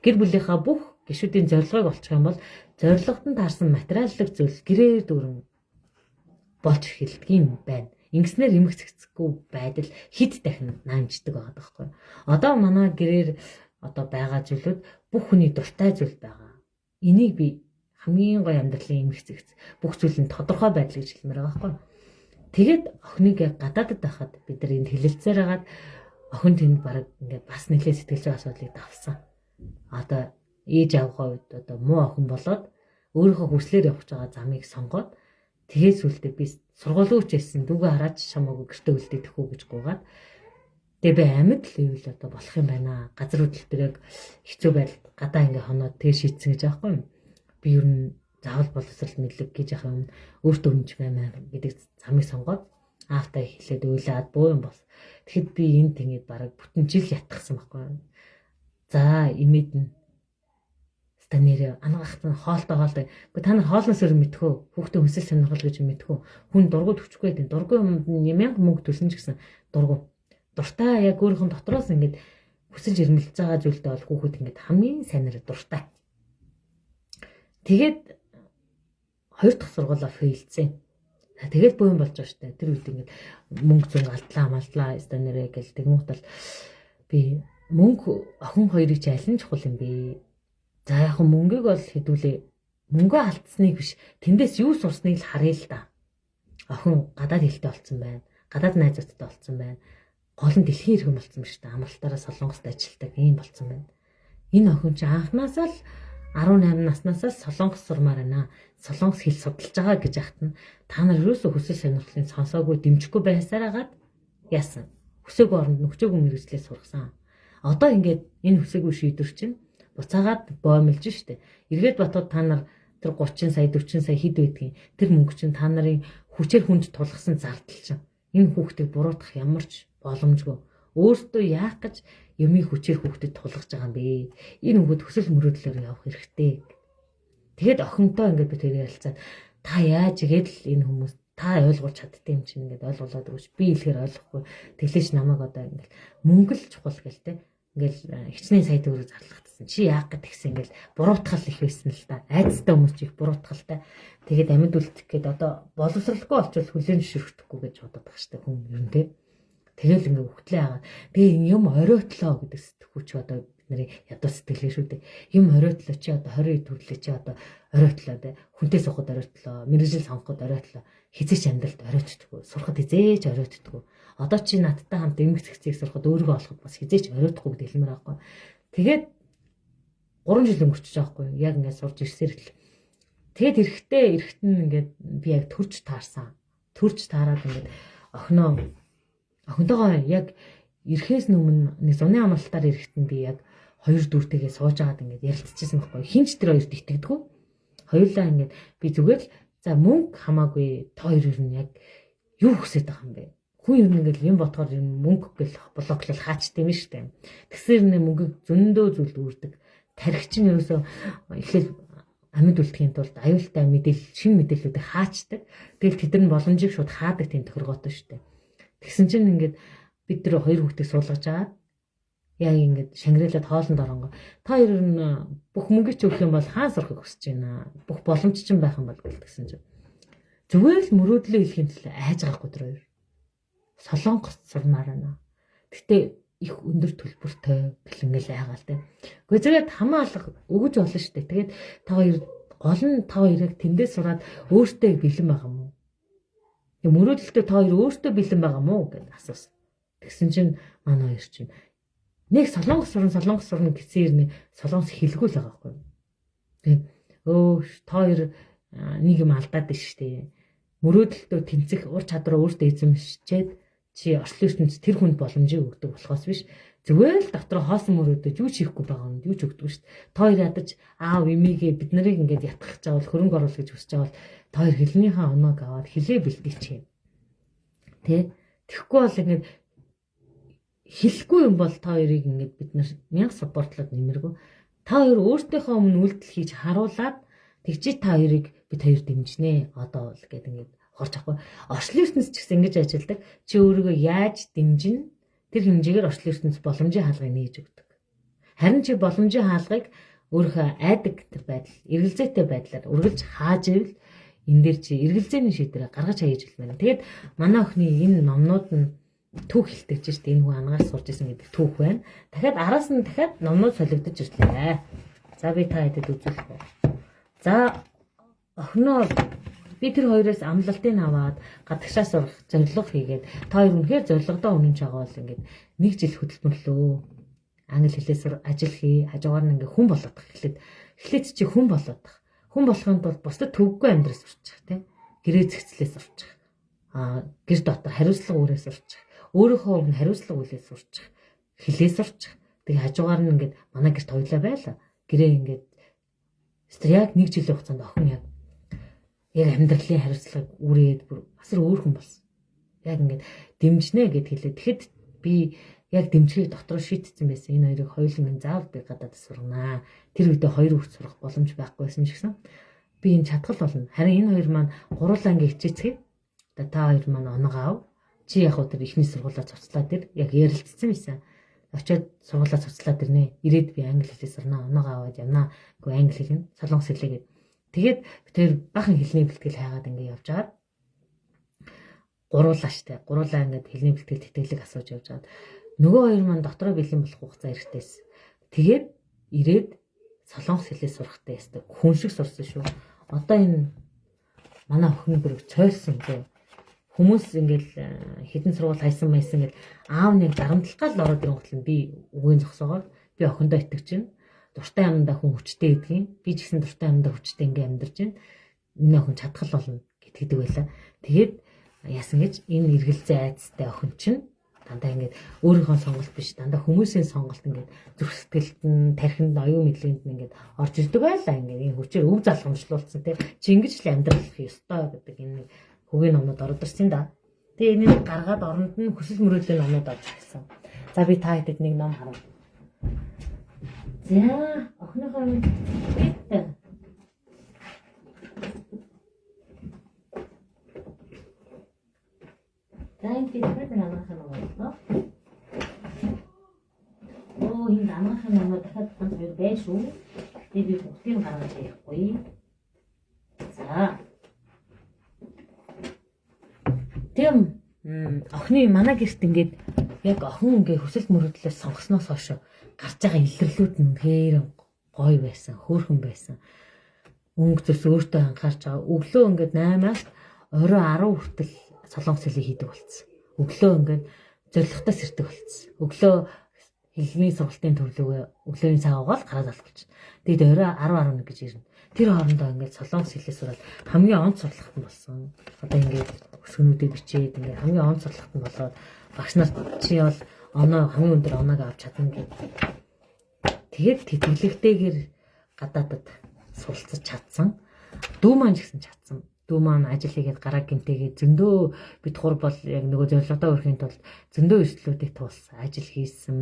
Гэр бүлийнхаа бүх гишүүдийн зорилгыг олчих юм бол зорилгод нь таарсан материаллык зүйл гэрээр дүүрэн болж эхэлдэг юм байна. Ингэснээр эмх цэгцэхгүй байдал хид дахин наамждаг байгаа байхгүй. Одоо манай гэрээр одоо байгаа зүйлүүд бүх хүний дуртай зүйл байгаа. Энийг би хамгийн гоё амьдралын эмх цэгц бүх зүйл нь тодорхой байдал гэж хэлмээр байгаа байхгүй. Тэгээд охиныг гадаадд байхад бид нар энд хэлэлцээр хагаад охин тэнд баг ингээд бас нэлээд сэтгэл зүйн асуудлыг давсан. Одоо ээж авгаа үед одоо муу охин болоод өөрийнхөө хүслээр явж байгаа замыг сонгоод тэгээд сүлдээ би сургуулиуч байсан дүүгээ хараад шамаагүй гэртээ үлдээдэх үү гэж гуугаад тэгээ би амьд л ивэл одоо болох юм байна. Газар хөдлөлтөөр хэцүү байдал гадаа ингээ хоноод тэгээ шийдсэн гэж аахгүй юм. Би ер нь заавал боловсрол мэдлэг гэж яхаа юм өөртөө өмч баймаа гэдэг замыг сонгоод аавтай хэлээд уйлаад буу юм бос. Тэгэхэд би энд тэгээд бараг бүтэн жил ятгсан байхгүй. За имэд нь станерэ ангахт нь хоолтой. Гэхдээ та нар хоолноос өөр мэдхүү. Хүүхдээ хүсэл сонирхол гэж мэдхүү. Хүн дургуй төвчгүй гэдэг. Дургуй нэмэн мөнгө төлсөн ч гэсэн дургуй. Дуртай яг өөрийнхөө дотроос ингээд хүсэж ирмэлж байгаа зүйлдээ бол хүүхэд ингээд хамгийн сайнаар дуртай. Тэгээд хоёр дахь сургуулаа фейлдсэн. Тэгээд боо юм болж байгаа штэ. Тэр үед ингээд мөнгө зүүн алдлаа станерэ гэл тэгмүүд бол би мөнгө охин хоёрыг ч аль нь чухал юм бэ? За яг мөнгөийг бол хэдүүлээ. Мөнгөө алдсныг биш. Тэндээс юу сурсныг л харъя л да. Охин гадаад хэлтэй болсон байна. Гадаад найзуудтай болсон байна. Гол нь дэлхийн иргэн болсон биш та. Амралтаараа Солонгост ажилладаг юм болсон байна. Энэ охин чи анхнаасаа л 18 наснаас л Солонгос сурмаар байна. Солонгос хэл судалж байгаа гэж ахт нь та нар юусоо хүсэл сонирхлын сонсоогүй дэмжихгүй байсараагаад яасан. Хүсээгүй оронд нөхцөөгүй мэрэгчлээ сургасан. Одоо ингээд энэ хүсээгүй шийдвэр чинь буцаагаад боомлж штэ. Эргээд батууд та нар тэр 30 сая 40 сая хэд байдгийг тэр мөнгө чинь та нарын хүчээр хүнд тулгасан зардал чинь энэ хүүхдийг буруутгах ямар ч боломжгүй. Өөртөө яах гэж юмыг хүчээр хүүхдэд тулгаж байгаа юм бэ? Энэ хүүхэд хүсэл мөрөөдлөөр явах хэрэгтэй. Тэгэхэд охинтой ингээд би тэр ярилцаад та яаж игээд л энэ хүмүүс та ойлгуулж чаддсан юм чинь ингээд ойлгуулад өгч би илгээр ойлгохгүй. Тэглэж намайг одоо ингээд мөнгө л чухал гэлтэй. Ингээл хичнээн сая төгрөг зарлагдсан. Чи яах гэж тэгсэн ингээл буруутгал их байсан л да. Айцтай хүмүүс ч их буруутгалтай. Тэгээд амьд үлдэх гээд одоо боловсралгүй болчвол хүлээн зөвшөөрөхгүй гэж бодоод байгаа штэ хүн ер нь тий. Тэгэл ингээ хөвтлээ хагаад тэгээ юм оройтлоо гэдэг сэтгүүч одоо бидний ядуу сэтгэлээ шүү дээ. Юм оройтлоо чи одоо 20 төрлөө чи одоо оройтлоо тий. Хүнтэй сухад оройтлоо, мэрэгжил сонгоход оройтлоо. Хизээч амьдралд оройтдаггүй, сурахад хизээч оройтдаггүй. Одоо чи надтай хамт эмгэг цэгцийг сурахад өөрийгөө олоход бас хизээч оройтдаггүй гэдэг хэлмээр байхгүй. Тэгээд 3 жил өнгөрчихөж байгаа байхгүй. Яг ингээд сурж ирсээр л. Тэгээд эрэхтэн ингээд би яг төрж таарсан. Төрж таараад ингээд охинтойгоо яг ирэхээс өмнө нэг зуны амралтаар эрэхтэн би яг 2 дүүртэйгээ сууж агаад ингээд ярилцчихсан байхгүй. Хинч тэр хоёрт итгэдэггүй. Хоёулаа ингээд би зүгээр л За мөнгө хамаагүй та хоёр нь яг юу хүсэж байгаа юм бэ? Хүн ер нь ингээл юм бодохоор юм мөнгө гэл блоклол хаачтай юм шүү дээ. Тэгсээр нэ мөнгө зөндөө зүйл үүрдэг. Тархич нь ерөөсөө эхлээл амьд үлдэхийн тулд аюултай мэдээлэл, шинэ мэдээллүүдийг хаачдаг. Тэгэл тэд нар боломжийг шууд хаадаг тийм тохиргоотой шүү дээ. Тэгсэн чинь ингээд бид нар хоёр хүүхдийг суулгаж агаад яг ингээд шангиралаад хоолнд оронгоо та хоёр нь бүх мөнгө ч өгөх юм бол хаан сурахыг хүсэж байна. Бүх боломж ч байх юм бол гэсэн чинь зүгээр л мөрөөдлөө хэлхийн төлөө айж байгаа гоо хоёр. Солонгос сурмаар байна. Гэтэ их өндөр төлбөртэй гэл ингээл айгаа л дээ. Гэхдээ зэрэг хамаа алга өгөж болно шүү дээ. Тэгээд та хоёр гол нь та хоёрыг тэндээ сураад өөртөө бэлэн байгаа юм уу? Тэг мөрөөдөлтөө та хоёр өөртөө бэлэн байгаа юм уу гэж асуусан. Тэгсэн чинь манай хоёр чинь нэг солонгос сурна гэсээр нэг солонгос хэлгүй л байгаа байхгүй. Тэг та хоёр нэг юм алдаад байна шүү дээ. Мөрөөдөлтөө тэнцэх ур чадвараа өөртөө эзэмшчихэд чи орчлын ертөнцид тэр хүнд боломжийг өгдөг болохоос биш зүгээр л дотроо хоосон мөрөөдөж юу ч хийхгүй байгаа юм юу ч өгдөг шүү дээ. Та хоёр ядаж аав эмигээ бид нарыг ингээд ятгах чаавал хөрөнгө оруулах гэж хүсэж байгаа бол та хоёр хэлнийхээ оноог аваад хилээ бэлтгэж. Тэ тэгэхгүй бол ингээд хэлэхгүй юм бол та хоёрыг ингээд бид нар мянга саппортлоод нэмэргүй. Та хоёр өөртөөхөө өмнө үйлдэл хийж харуулад тэгчи та хоёрыг бид хоёр дэмжнэ. Одоо бол гэдэг ингээд хорч ахгүй. Орчлын ертөнц ч гэсэн ингэж ажилладаг. Чи өөрийгөө яаж дэмжин тэр хэмжээгээр орчлын ертөнц боломжийн хаалгыг нээж өгдөг. Харин чи боломжийн хаалгыг өөрийнхөө айдаг байдал, эргэлзээтэй байдлаар үргэлж хааж ивэл энэ дээр чи эргэлзээний шийдвэрээ гаргаж хаяж хэлмээр. Тэгээд манай охины энэ номнууд нь түүх хэлтэж шүү дээ. Энэ хүн ангаар сурж исэн гэдэг түүх байна. Дахиад араас нь дахиад номнууд солигдож ирлээ. За би та хэдэд үзүүлэх үү. За охиноо би тэр хоёроос амлалтыг аваад гадагшаа сурах зорилго хийгээд та хоёр үнэхээр зорилгодоо үнэн чагаа бол ингээд нэг жил хөдөлмөрлөө. Англи хэлээр ажил хий, хажуугаар нь ингээд хүн болоод эхлээд чи хүн болоод хүн болохын тулд бусдад төвөггүй амьдрал сурчих тийм. Гэрээ зэгцлээ сурчих. Гэр дотор хариуцлага үүрээ сурчих. Өөрийнхөө өмнө хариуцлага үлээ сурчих. Хэлээ сурчих. Тэгээ хажуугаар нь ингээд манай гэрт хоёлаа байла. Гэрээ ингээд яг нэг жилийн хугацаанд охин яг амьдралын хариуцлагыг үрээд бүр асар өөр хүн болсон. Яг ингээд дэмжнэ гэд хэлээ. Тэгэхэд би яг дэмжихийг дотроо шийдсэн байсан. Энэ хоёрыг хоёуланг заавал би гадаад сурганаа. Тэр үедээ хоёр хүүхд сурах боломж байхгүйсэн ч гэсэн би энэ чадхал болно. Харин энэ хоёр маань гурван анги хичээцгээе. Одоо та хоёр маань оноо аав. Чи яг тэр ихний сургуулаа цуцлаад тэр яг ярилцсан байсан. Очоод сургуулаа цуцлаад ирнэ. Ирээд би англи хэлээ сурнаа. Оноо аваад явнаа. Гэхдээ англи хэлнэ. Солонгос хэлээ. Тэгээд тэр бахан хэлний бэлтгэл хайгаад ингээд явж байгаа. Гуруулаа штэ. Гуруулаа ингээд хэлний бэлтгэл тэтгэлэг асууж явж байгаа. Нөгөө хоёр маань дотроо бэлэн болох хугацаа эрэхтэйс. Тэгээд ирээд солонгос хэлээ сурахтай ястаа хүн шиг сурсан шүү. Одоо энэ манай охин бүр цойлсон лээ. Хүмүүс ингээд хідэн сургууль хайсан майсан ингээд аав нэг дарамтлахад л ороод ирэнгүүт нь би үгийн зогсоогоор би охиндоо итгэж чинь. Дуртай амандаа хүн хүчтэй гэдгийг би ч гэсэн дуртай амандаа хүчтэй ингээм амьдарч байна. Энэ охин чадхал болно гэдэг байлаа. Тэгээд яасан гэж энэ эргэлзээ айцтай охин чинь дандаа ингээд өөрийнхөө сонголт биш дандаа хүмүүсийн сонголт ингээд зүрх сэтгэлд нь тархинд оюун мэдлэгэнд нь ингээд орж ирдэг байлаа. Ингээд энэ хүчээр өв залгамжлуулсан тийм чи ингэж л амьдрах ёстой гэдэг энэ хөгийн номнод орж ирсэн да. Тэгээ энийг гаргаад оронд нь хүсэл мөрөөдлийн номнод орж ирсэн. За би та хэдэд нэг ном харав. За, охиныхоо бит. Тань битэр намайхан болоо. Энэ намайхан намайг дахиад ганц хоёр байж шүү. Тэгээ би бүгдийг гаргаж ярихгүй. За. Тэм охины манай гэрт ингээд яг охин ингээ хүсэл мөрөөдлөөс сонгосноос хойш гарч байгаа илэрлүүд нь үнэхээр гоё байсан, хөөрхөн байсан. Өнгө зүс өөртөө анхаарч байгаа. Өглөө ингээд 8-аас орой 10 хүртэл солонгос хэлийг хийдэг болсон. Өглөө ингээд зоригтой сэрдэг болсон. Өглөө хэлний сургалтын төрлөгөө өглөөний цаг угаал гараад алах гэж. Тэгээд орой 10-11 гэж ирнэ. Тэр хоорондоо ингээд солонгос хэлээ сураад хамгийн онц сурлагт нь болсон. Одоо ингээд өсгөнүүдээ бичээд ингээд хамгийн онц сурлагт нь болоод багш нар чи бол оноо хамгийн өндөр оноог авч чадна гэдэг. Тэгээд тэтгэлэгтэйгээр гадаадад суралцаж чадсан. Дүү маань ч гэсэн чадсан. дүү маань ажил хийгээд гараа гэмтээгээд зөндөө бид хур бол яг нөгөө зорилгодоо хүрэхийн тулд зөндөө эрсдлүүдийг туулсан. Ажил хийсэн,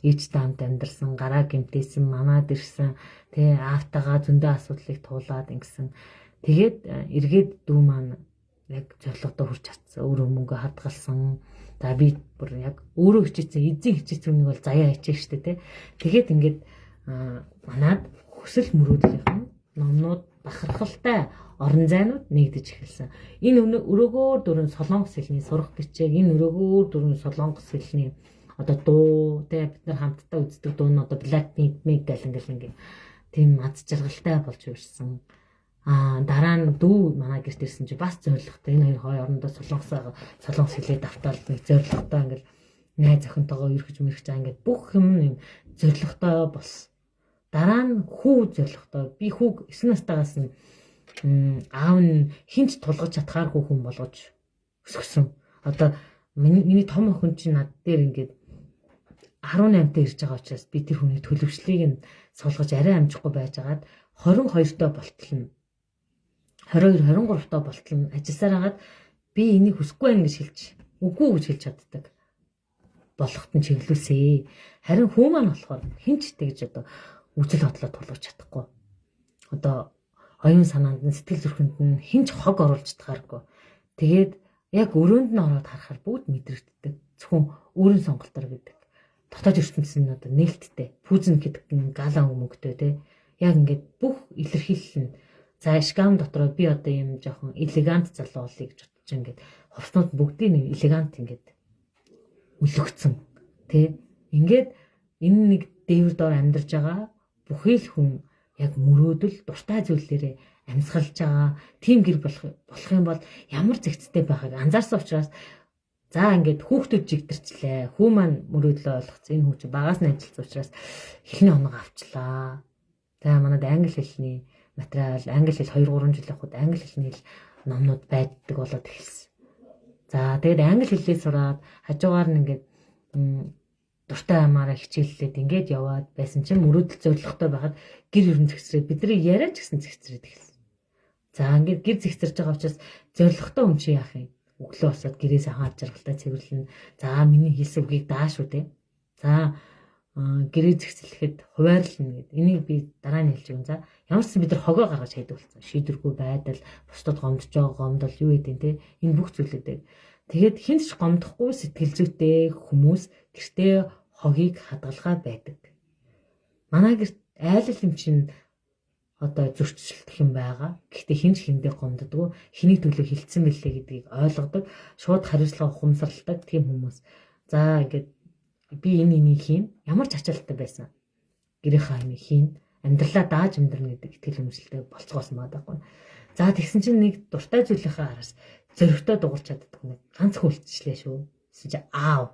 ээжтэй хамт амьдарсан, гараа гэмтээсэн, манад ирсэн, тэгээ аавтайгаа зөндөө асуудлыг туулаад ингэсэн. Тэгээд эргээд дүү маань яг зорилгодоо хүрч чадсан. Өөрөө мөнгө хадгалсан. За би бүр яг өөрөө хичээсэн, эзэн хичээсэн үнийг бол заяа хичээх штэ тий. Тэгээд ингээд манад хүсэл мөрөөдлийн номнууд бахархалтай орон зайнууд нэгдэж эхэлсэн. Энэ өрөөгөөр дөрөв солонгос хэлний сурах бичээг, энэ өрөөгөөр дөрөв солонгос хэлний одоо дуу тий бид нар хамтдаа үздэг дуу нь одоо Blackpink гэл ингээд тийм аз жаргалтай болж ирсэн. Дараа нь дүү манай гэрт ирсэн чи бас зоригтой энэ хоёр хоорондоо солонгос хэлээд давтаал нэг зоригтой ингээл найз охинтойгоо өргөж мэрэж байгаа ингээд бүх юм юм зоригтой болсон. Дараа нь хүү зоригтой би хүүг 9 настайгаас нь аав нь хинч тулгаж чадхааргүй хүн болгож өсгсөн. Одоо миний том охин чи над дээр ингээд 18-т ирж байгаа учраас би тэр хүний төлөвшлийг нь суулгаж арай амжихгүй байжгаад 22-той болтолно. 22 23-той болтол нь ажилласаар хагаад би энийг хүсэхгүй байна гэж хэлж үгүй гэж хэлж чаддаг болохт нь чиглүүлсэ. Харин хүү маань болохоор хинчтэй гэж одоо үжил бодлоо тулгаж чадахгүй. Одоо оюун санаанд нь сэтгэл зүрхэнд нь хинч хог оруулж чадхааргүй. Тэгээд яг өрөөнд нь ороод харахаар бүгд мэдрэгддэг. Зөвхөн өөрийн сонголтоор гэдэг. Дотоод ертөнцийн нь одоо нээлттэй. Пүүзэн гэдэг нь галан өмгтэй те. Яг ингээд бүх илэрхийлэл нь за шкам дотроо би одоо юм жоохон элегант залуу болъё гэж бодож ингээд хувцнууд бүгдийг нэг элегант ингээд өлөгцөн тий ингээд энэ нэг дээвэр доор амьдарч байгаа бүхий л хүн яг мөрөөдөл дуртай зүйлээрээ амьсгалж байгаа тийм гэр болох юм бол ямар зэгцтэй байгааг анзаарсан учраас за ингээд хүүхдүүд жигдэрчлээ хүү маань мөрөөдлөө ойлгоцсон энэ хүүч багаас нь ажилласан учраас эхний оног авчлаа. За манайд англи хэлний материал англи хэл 2 3 жил явахад англи хэлний номнууд байдаг болоод эхэлсэн. За тэгээд англи хэлээ сураад хажуугаар нь ингээд дуртай амаараа хичээллээд ингээд яваад байсан чинь мөрөөдөл зоригтой байхад гэр ерөн зэгцрээд бидний яриач гэсэн зэгцрээд эхэлсэн. За ингээд гэр зэгцэрж байгаа учраас зоригтой хүн чи яах юм? Өглөө босоод гэрээс хааж жаргалтай цэвэрлэнэ. За миний хэлсэн үгийг дааш үү те. За гэрээ зэгцлэхэд хуваарлна гэдэг. Энийг би дараа нь хэлж өгөн. За ямар ч бид нар хогоо гаргаж хайдаг болсон. Шийдвэргүй байдал, бусдад гомдож байгаа гомдол юу гэдэг те. Энэ бүх зүйлүүдээ. Тэгээд хинч гомдохгүй сэтгэл зүйтэй хүмүүс гэртээ хогийг хадгалгаа байдаг. Манай гэрт айлал юм чинь одоо зөрчилдөх юм байгаа. Гэхдээ хинч хиндээ гомддоггүй, хэний төлөө хилцсэн бэлээ гэдгийг ойлгодог, шууд хариуцлага ухамсарладаг тийм хүмүүс. За ингээд би энийг хийн ямар ч ачаалттай байсан. Гэрийнхаа амийг хийн амьдралаа дааж амьдрна гэдэг итгэл үнэмшилтэй болцгоосон байдаг. За тэгсэн чинь нэг дуртай зүйлийнхаа араас зөрөгтэй дуурч чаддаг нэг ганц хүлцчлээ шүү. Гэсэн чи аав.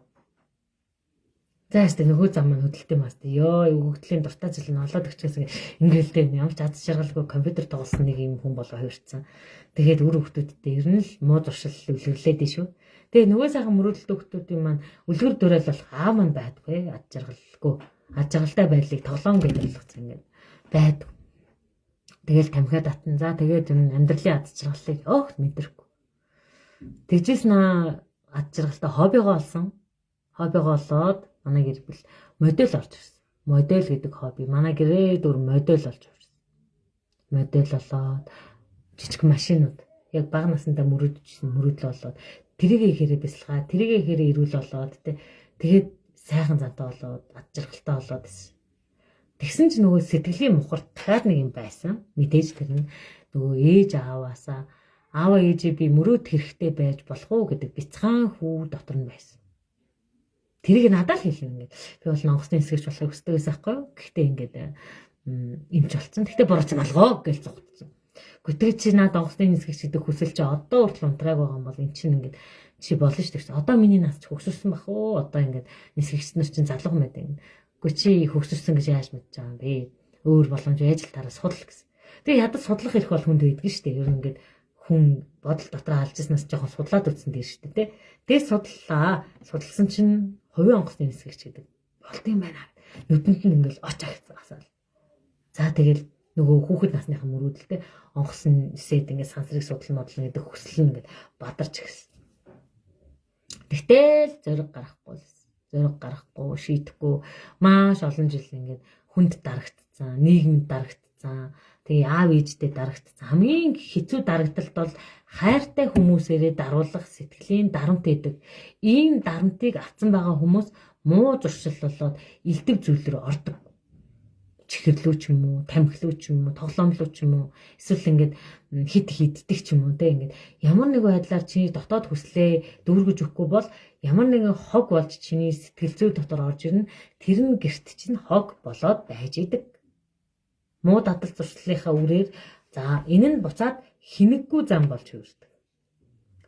За ястэ нөгөө зам маань хөдөлтэй маст. Йоо өгөгдлийн дуртай зүйл нь олоод өгчээс ингээл ямар ч аз жаргалгүй компьютер тоглосон нэг юм хүн болго хувирцсан. Тэгээд үр хөвгтүүдтэй ер нь л муу зуршил үлгэрлээд дээ шүү. Тэгээ нөгөө сайхан мөрөөдөлт хөвгтүүдийн маань үлгэр дуурайл болох аав маань байдгүй аз жаргалгүй аз жаргалтай байдлыг тоглоом гэж ойлгоцсон ингээд байдаг. Тэгэл тамхиа татна. За тэгээд амьдралын аз жаргалыг огт мэдрэхгүй. Тэгжээс наа аз жаргалтай хоббигоо олсон. Хоббигоо олоод манай гэр бүл модель орж ирсэн. Модель гэдэг хобби манай гэрээ дөр модель болж ирсэн. Модель болоод жижиг машинууд яг бага насндаа мөрөөдчихсэн мөрөөдөл болоод тэрийгэ ихээрээ бясалгаа, тэрийгэ ихээрээ ирүүл болоод тэгээд сайхан зантай болоод аз жаргалтай болоод байсан. Тэгсэн чинь нөгөө сэтгэлийн мухар дахиад нэг юм байсан. Мэдээж тэр нь нөгөө ээж ааваасаа ааваа ээжээ би мөрөөд хэрэгтэй байж болох уу гэдэг бяцхан хүү дотор нь байсан. Тэрийг надад л хэлнэ ингээд. Би бол нонгосны эсгэж болохыг хүсдэг байсан байхгүй юу? Гэхдээ ингээд эмч болсон. Гэхдээ бурууч малгоо гэж зогтсон. Гэтэл чи наад нонгосны эсгэж гэдэг хүсэл чи одоо хүртэл унтрааг байгаа юм бол эн чинь ингээд чи болно шүү дээ. Одоо миний нас ч хөгсөрсөн бах уу? Одоо ингээд эсгэгч нар чинь залуу юм байдаг. Гэхдээ чи хөгсөрсөн гэж яаж мэдэж байгаа юм бэ? Өөр боломж ээж л тараа судал гэсэн. Тэгээ ядаж судлах ирэх бол хүнд байдгийн шүү дээ. Ер нь ингээд хүн бодол дотор алжснаас жоохон судлаад үзсэн дээ шүү дээ. Тэгээ судлаа. Судалсан чинь хувийн онгоцны эсгэгч гэдэг болт юм байна. Нүдэнд нь ингээл оч агцгаасаал. За тэгэл нөгөө хүүхэд насныхан мөрөөдөлтэй онгосон нисээд ингээд сансрыг судал модлно гэдэг хүсэл нь ингээд бадарч ирсэн. Тэгтэл зориг гарахгүй шийдэхгүй маш олон жил ингээд хүнд дарагдсан, нийгэмд дарагдсан. Тэгээ аав ээжтэй дарагдсан. Хамгийн хэцүү дарагдалт бол хайртай хүмүүсээрээ даруулах сэтгэлийн дарамт байдаг. Ийм дарамтыг авсан байгаа хүмүүс муу зуршил болоод илдэг зүйлээр ордог. Чихэрлүү ч юм уу, тамхилуу ч юм уу, тоглоомлуу ч юм уу, эсвэл ингээд хит хиддэг ч юм уу те ингээд ямар нэгэн байдлаар чиний дотоод хүслээ дүүргэж өгөхгүй бол ямар нэгэн хог болж чиний сэтгэл зүй дотор орж ирнэ. Тэр нь гэрт чинь хог болоод байж идэг. Муу дадал зуршлынхаа үрээр за энэ нь буцаад хинэггүй зам болж хөвөрдөг.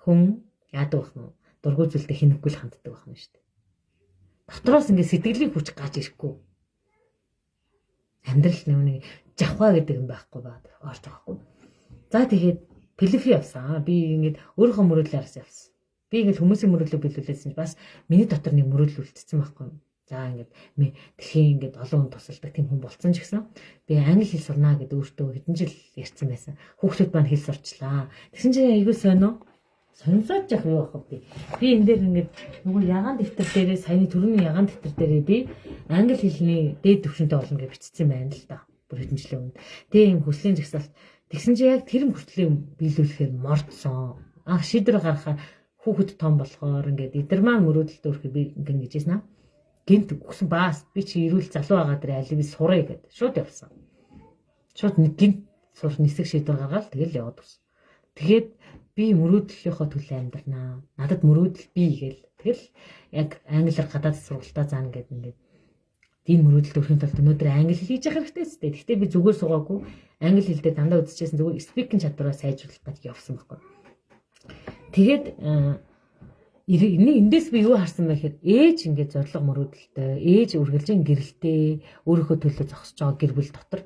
Хүн яадаг байх нь дургүй зүйлтэй хинэггүй л ханддаг байх нь шүү дээ. Дотроос ингээд сэтгэлийн хүч гарч ирэхгүй. Амьдрал нэг жавхаа гэдэг юм байхгүй баад орж байгаагүй. За тэгээд пелефи явсан. Би ингээд өөрийнхөө мөрөөдлөөс явсан. Би ингээд хүмүүсийн мөрөөдлөө биелүүлсэн чинь бас миний дотор нэг мөрөөдөл үлдсэн байхгүй. За ингээд дэлхийн ингээд олон хүн тусалдаг тийм хүн болцсон ч гэсэн би англи хэл сурнаа гэдэг өөртөө хэдэн жил ярьсан байсан. Хүүхдүүд маань хэл сурчлаа. Тэгсэн чинь айгүй сонио. Сонирсож яах юу байх вэ? Би энэ дээр ингээд нөгөө ягаан дэвтэр дээрээ саяны түрүүний ягаан дэвтэр дээрээ би англи хэлний дээд түвшинтэй болно гэж бичсэн байна л да. Бүр хэдэн жилийн өмнө. Тэгээ юм хүслийн жагсаалт. Тэгсэн чинь яг тэр хүслийг биелүүлэхээр мордсон. Шийдвэр гаргахаар хүүхэд том болохоор ингээд идэрмаа мөрөөдөлт өөрхий би ингээд гэжсэн аа. Гинт өгсөн баас би чи ирүүл залуу байгаа дээр аль би сурах гэдэг. Шууд явсан. Шууд нэг гинт сур нисэх шийдвэр гаргаад тэгэл яваад өгсөн. Тэгээд би мөрөөдлийнхөө төлөө амьдрнаа. Надад мөрөөдөл бий гээл. Тэгэл яг англиар гадаад сургалтаа заана гэдэг ингээд тийм мөрөөдөлд өрхийн тулд өнөөдөр англи хэл хийж явах хэрэгтэй зү. Гэхдээ би зүгээр суугаагүй англи хэл дээр дандаа үзчихсэн зүгээр спикинг чадвараа сайжруулах гэж явсан байхгүй. Тэгээд эндээс би юу харсан бэ гэхээр ээж ингээд зориг мөрөөдөлтэй, ээж үргэлжийн гэрэлтэй, өөрийнхөө төлөө зогсож байгаа гэр бүл дотор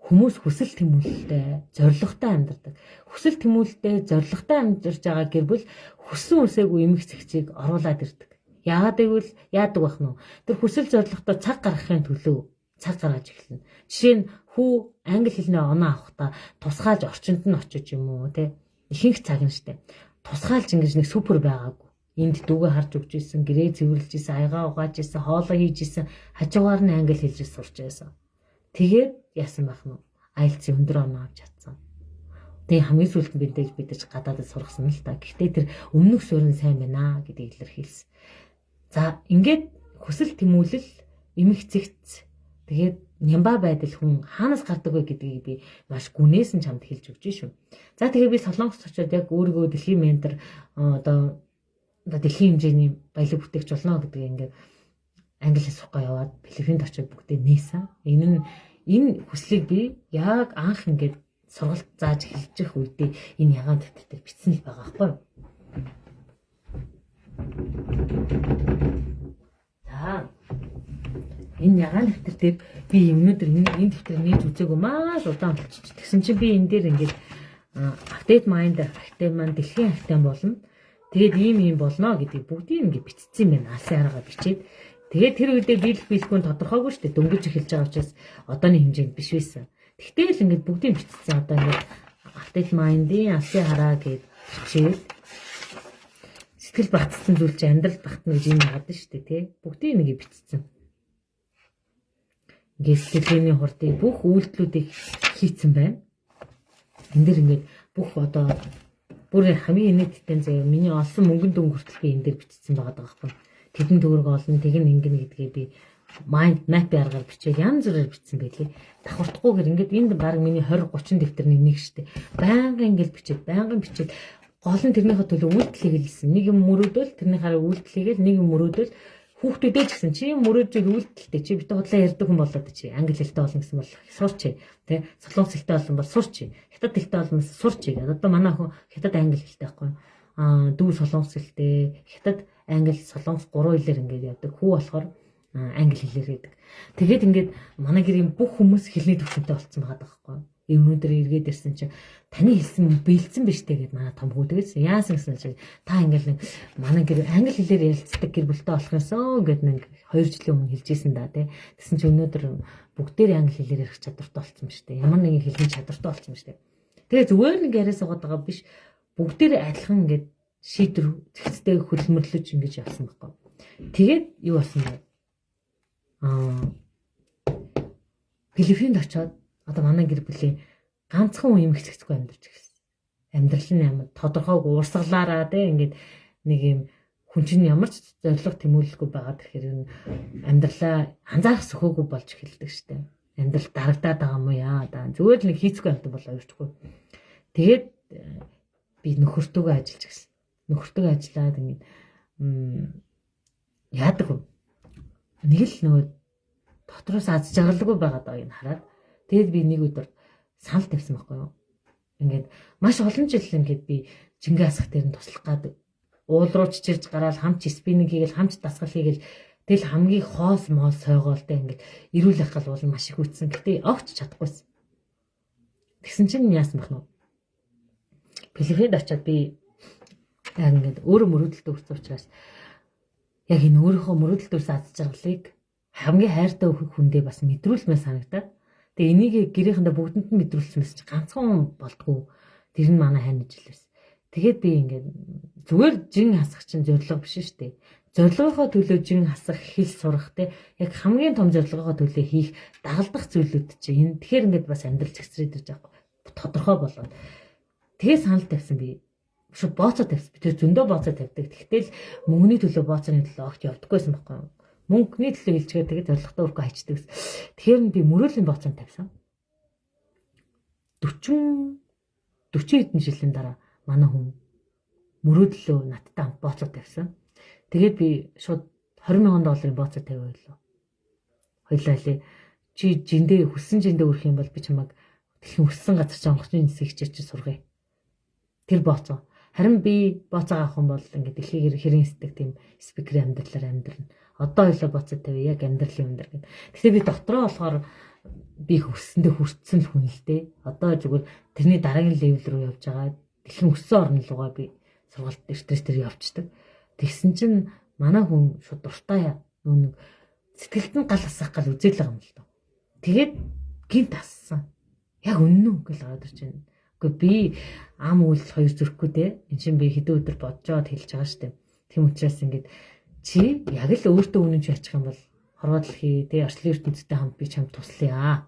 хүмүүс хүсэл тэмүүлэлтэй, зоригтой амьдардаг. Хүсэл тэмүүлэлтэй, зоригтой амьдарч байгаа гэр бүл хүссэн үсээгүй эмх цэгцийг оруулаад ирдэг. Яагаад гэвэл яадаг бах нь тэр хүсэл зоригтой цаг гаргахын төлөө цаг гаргаж эхэлнэ. Жишээ нь хүү англи хэлний оноо авахдаа тусгааж орчинд нь очиж юм уу те ихэнх цаг нь штэ. Тусгаалж ингэж нэг супер байгаагүй. Энд дүүгээ харж өгч ийсэн, гэрээ цэвэрлж ийсэн, аягаа угааж ийсэн, хоолоо хийж ийсэн, хажуугаар нь англи хэлж сурч байсан. Тэгээд яасан байх нь IELTS-ийн өндөр оноо авч чадсан. Тэгээ хамгийн сүүлд нь бид гадаадд сургасан л та. Гэхдээ тэр өмнөх суурь нь сайн байна гэдгийг илэрхийлсэн. За ингээд хүсэл тэмүүлэл эмх цэгц тэгээд нямба байдал хүн хаанаас гардаг вэ гэдгийг би маш гүнээс нь чамд хэлж өгч шүү. За тэгээ би Солонгос очоод яг өөрийгөө дэлхийн ментор одоо дэлхийн хэмжээний баялаг бүтээгч болно гэдгийг ингээд англи хэл сурах яваад Филиппинд очоод бүгдээ нээсэн. Энэ хүслийг би яг анх ингээд сургалт зааж хэлчих үедээ энэ ягаан дэвтэр дээр бичсэн л байгаа байхгүй юу? За энэ ягаан дэвтэр дээр би өнөөдөр энэ дэвтрийг нээж үзээгүй маш удаан болчих. Тэгсэн чинь би энэ дээр ингээд Active Mind маань дэлхийн ахтай болно. Тэгээд ийм болно гэдгийг бүгдийг ингээд бичсэн юм байна. Алсын арга бичээд. Тэгээд тэр үедээ биелэхгүй тодорхойгүй шүү дээ. Дөнгөж эхэлж байгаа учраас одооны хэмжээнд биш байсан. Тэгтэл ингээд бүгдийг бичсэн. Одоо ингээд Active Mind-ийн алсын хараа гэж бичээд сэтгэл багтсан зүйл чи амьдрал багтна гэж юм яагаад шүү дээ, тий? Бүгдийг нэг бичсэн. Ингээд сэтгэлийн хурдыг бүх үйлдэлүүдийг хийцэн байна. Энд дэр ингээд бүх одоо бүр хамгийн инээдтэй заяа миний олсон мөнгөн дүн хүртэл би энэ дээр бичсэн байгаа байхгүй. Тэдэн төгрөг олно, тэгэн ингэнэ гэдгийг би mind map-ийн аргаар бичээд янз бүрээр бичсэн байлээ. Давхардахгүйгээр ингээд энд баг миний 20 30 дэвтэрний нэг штэ. Байнгын ингээд бичээд, байнгын бичээд гол нь тэрнийхээ төлөө үйлдэл хийлсэн. Нэг юм мөрөөдөл тэрнийхээ үйлдэл хийгээл нэг юм мөрөөдөл хүүхдүүдээ ч гэсэн чи мөрөөдөж үйлдэлтэй чи бит худлаа ярьдаг хүн болоод чи англи хэлтэй болно гэсэн бол сурч тий солонгос хэлтэй болно бол сурч хятад хэлтэй болно сурч одоо манай хүн хятад англи хэлтэй байхгүй дүү солонгос хэлтэй хятад англи солонгос гурван хэлээр ингээд яадаг хүү болохоор англи хэлээр байдаг. Тэгээд ингээд манай гэрийн бүх хүмүүс хэлний төвшөнтэй болцсон байгаа байхгүй. Өнөөдөр эргээд ирсэн чинь таны хэлсэн бэлдсэн биш тэгээд манай том хүү тэгээс яасан гэсэн чинь та ингээл нэг манай гэр англи хэлээр ярилцдаг гэр бүлтэй болох юмсан гэд нэг 2 жилийн өмнө хэлжсэн да тий. Тэгсэн чинь өнөөдөр бүгдээр англи хэлээр ярих чадвартай болсон шүү дээ. Ямар нэгэн хэлний чадвартай болсон шүү дээ. Тэгээ зүгээр нэг яриа суугаад байгаа биш бүгдээр адилхан ингээд шийдвэр зэгцтэй хөлмөрлөж ингэж явсан байхгүй. Тэгээд юу болсон бэ? Филиппинд очоод одоо манай гэр бүлийн ганцхан юм хэцэгцгүй амьдарч ирсэн. Амьдрал нь ямар тодорхойг уурсгалаараа те ингээд нэг юм хүн чинь ямар ч зориг тэмүүлэлгүй байгаад ирэхээр энэ амьдралаа анзаарах сөхөөгүй болж эхэлдэг штеп. Амьдрал дарагдаад байгаа юм уу яа да зүгээр л нэг хийцгүй амьд болоо явчихгүй. Тэгээд би нөхөртөөгөө ажиллаж гисэн. Нөхөртөөгөө ажиллаад ингээд яадаг вэ? Нэг л нөгөө дотроос аз жаргалгүй байгаад байгааг нь хараад тэгээд би нэг өдөр санал тавьсан байхгүй юу. Ингээд маш олон жил ингээд би жингээ асах дээр нь туслах гад уул руу чичирж гараад хамч спиннинг хийгээл хамч дасгал хийгээл тэгэл хамгийн хоос моос сойгоолтой ингээд ирүүл ахгал бол маш их үтсэн. Гэтэ огч чадахгүйсэн. Тэгсэн чинь яасан бах нь Филиппинд очиод би яг ингээд өөрөө мөрөөдөлтөд өрсөн учраас яг энэ өөрийнхөө мөрөөдөлд өрсөн аз жаргалыг хамгийн хайртай хүндээ бас мэдрүүлмээр санагдаад тэгээ энийг гэрээхэндээ бүгдэнд нь мэдрүүлсэн мэс чи ганцхан болдгоо тэр нь манай хайнаж илэрсэн. Тэгээд би ингээд зүгээр жин хасах чинь зорилго биш шүү дээ. Зорилгынхоо төлөө жин хасах хэл сурах те яг хамгийн том зорилгынхоо төлөө хийх дагалдах зүйлүүд чинь энэ тэгэхээр ингээд бас амьдрал зэгцрээд ирж байгаа тодорхой болоод тэгээ санал тавьсан би шүү бооцоо тавьсан. Би тэр зөндөө бооцоо тавьдаг. Тэгтэл мөнгөний төлөө бооцооны төлөө огт явдаггүйсэн байхгүй юу? Мөнгөний төлөө хэлчихээ тэгээд зорилготой өргөө хайчдаг. Тэгэхээр би мөрөөдлийн бооцоонд тавьсан. 40 хэдэн жилийн дараа манай хүн мөрөөдлөө надтай бооцоо тавьсан. Тэгээд би шууд $20,000 бооцоо тавиа байлаа. Хоёлаа чи жиндээ хүссэн жиндээ өрөх юм бол би чамайг дэлхийн өссөн газар чи онгоцны нисэх хичээж сургая. Тэр бооцоо. Харин би бооцоо авах юм бол ингээд дэлхийгээр хэрийн сэтг тийм спикерийн амьдралаар амьдрна. Одоо хоёлаа бооцоо тавья яг амьдралын өндөр гэдэг. Тэгтээ би дотроо болохоор би хүссэндээ хүртсэн л хүн л дээ. Одоо зүгээр тэрний дараагийн левел рүү явж байгаа. Дэлхийн өссөн орн руугаа би сургалт стресстер явчихдаг. Тэгсэн чинь манай хүн шууд дуртай нэг сэтгэлд нь гал асах гал үзэл байгаа юм л доо. Тэгээд гинт ассан. Яг үнэн үү гэж гараад ирж байна. Гэхдээ би ам үйлс хоёр зөрөхгүй те. Энд чинь би хэдэн өдөр бодожоод хэлж байгаа штеп. Тийм учраас ингээд чи яг л өөртөө үнэнч яачих юм бол хорвоо дэлхий те арчлын ертөнцтэй хамт би чамд туслая.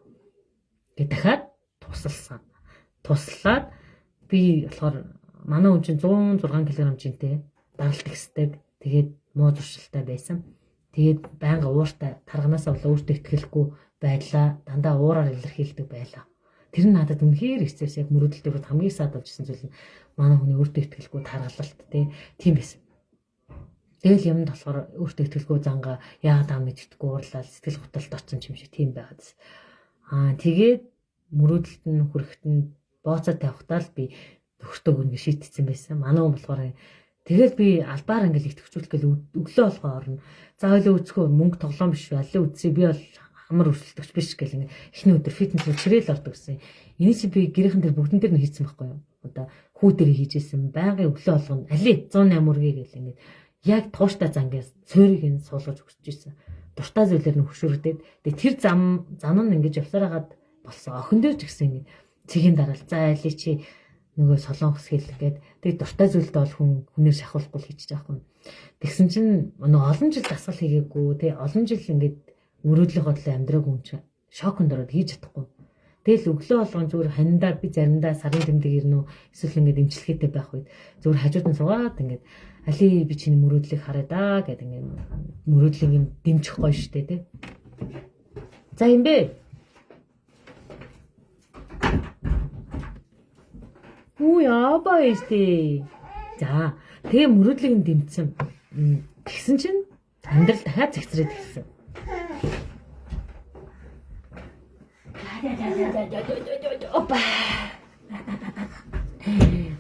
Гэ дахиад тусалсан. Туслаад би болохоор манай хүн чинь 106 кг жинтэй дагалт ихсдэг. Тэгээд муу зуршилтай байсан. Тэгээд байнга ууртай тарганаасаа болоо өөртөө ихтгэлгүй байлаа. Дандаа уураар илэрхийлдэг байлаа. Тэр нь надад үнэхээр хэцээс яг мөрөөдөлтөөр хамгийн саад авчихсан зүйл нь манай хүний өөртөө ихтгэлгүй таргалалт тийм байсан. Тэгэл юмд болохоор өөртөө ихтгэлгүй зангаа яагаад аа мэддэхгүй уурлал сэтгэл готолд орсон юм шиг тийм байгаад. Тэгээд мөрөөдөлт нь хүрэхэд нь бооцоо тавихтаа л би төгтөөг ингэ шийтсэн байсан. Манай хүн болохоор тэгэл би албаар ингээл итгэвчүүлэх гэл өглөө болгоо орно. За ойлоо үзэхөө мөнгө тоглоом биш үү? Аль үзье би бол амар өрсөлдөгч биш гэл ингэ эхний өдөр фитнес рүү чирээл ордог гэсэн. Энийг чи би гэрийнхэн дээр бүгдэн дээр нь хийцэн байхгүй юу? Одоо хүү дээр хийжсэн. Байнгын өглөө болгоно. Али 108 үргээ гэл ингэ яг тууштай зангаас цөөрийг нь суулгаж өгч ирсэн. Дуртай зүйлээр нь хөшөөрдөд. Тэгээ тэр зам нь ингэж явсараагаад болсон. Охин дээр ч гэсэн ингэ цэгийн дараал. За али чи нөгөө солонгос хэлгээд тэгээ дуртай зүйлдээ бол хүнээр шахуулахгүй л хийчих жоохгүй. Тэгсэн чинь нөгөө олон жил дасгал хийгээгүй тэгээ олон жил ингээд мөрөөдлийн хотлоо амьдраагүй юм чи шоконд ороод хийж чадахгүй. Тэгэл өглөө болгон зүгээр ханьдаа би заримдаа сарын тэмдэг ирнэ үү эсвэл ингээд эмчилгээтэй байх үед зүгээр хажууд нь суугаад ингээд али би чиний мөрөөдлийг хараа да гэдэг ингээд мөрөөдлийг юм дэмжих гоё штэ тий. За юм бэ. Үу яабаа истэ. За тэгээ мөрөөдлийг нь дэмжсэн. Тэгсэн чинь амьдрал дахиад зэгцрээд эхэлсэн. Опа.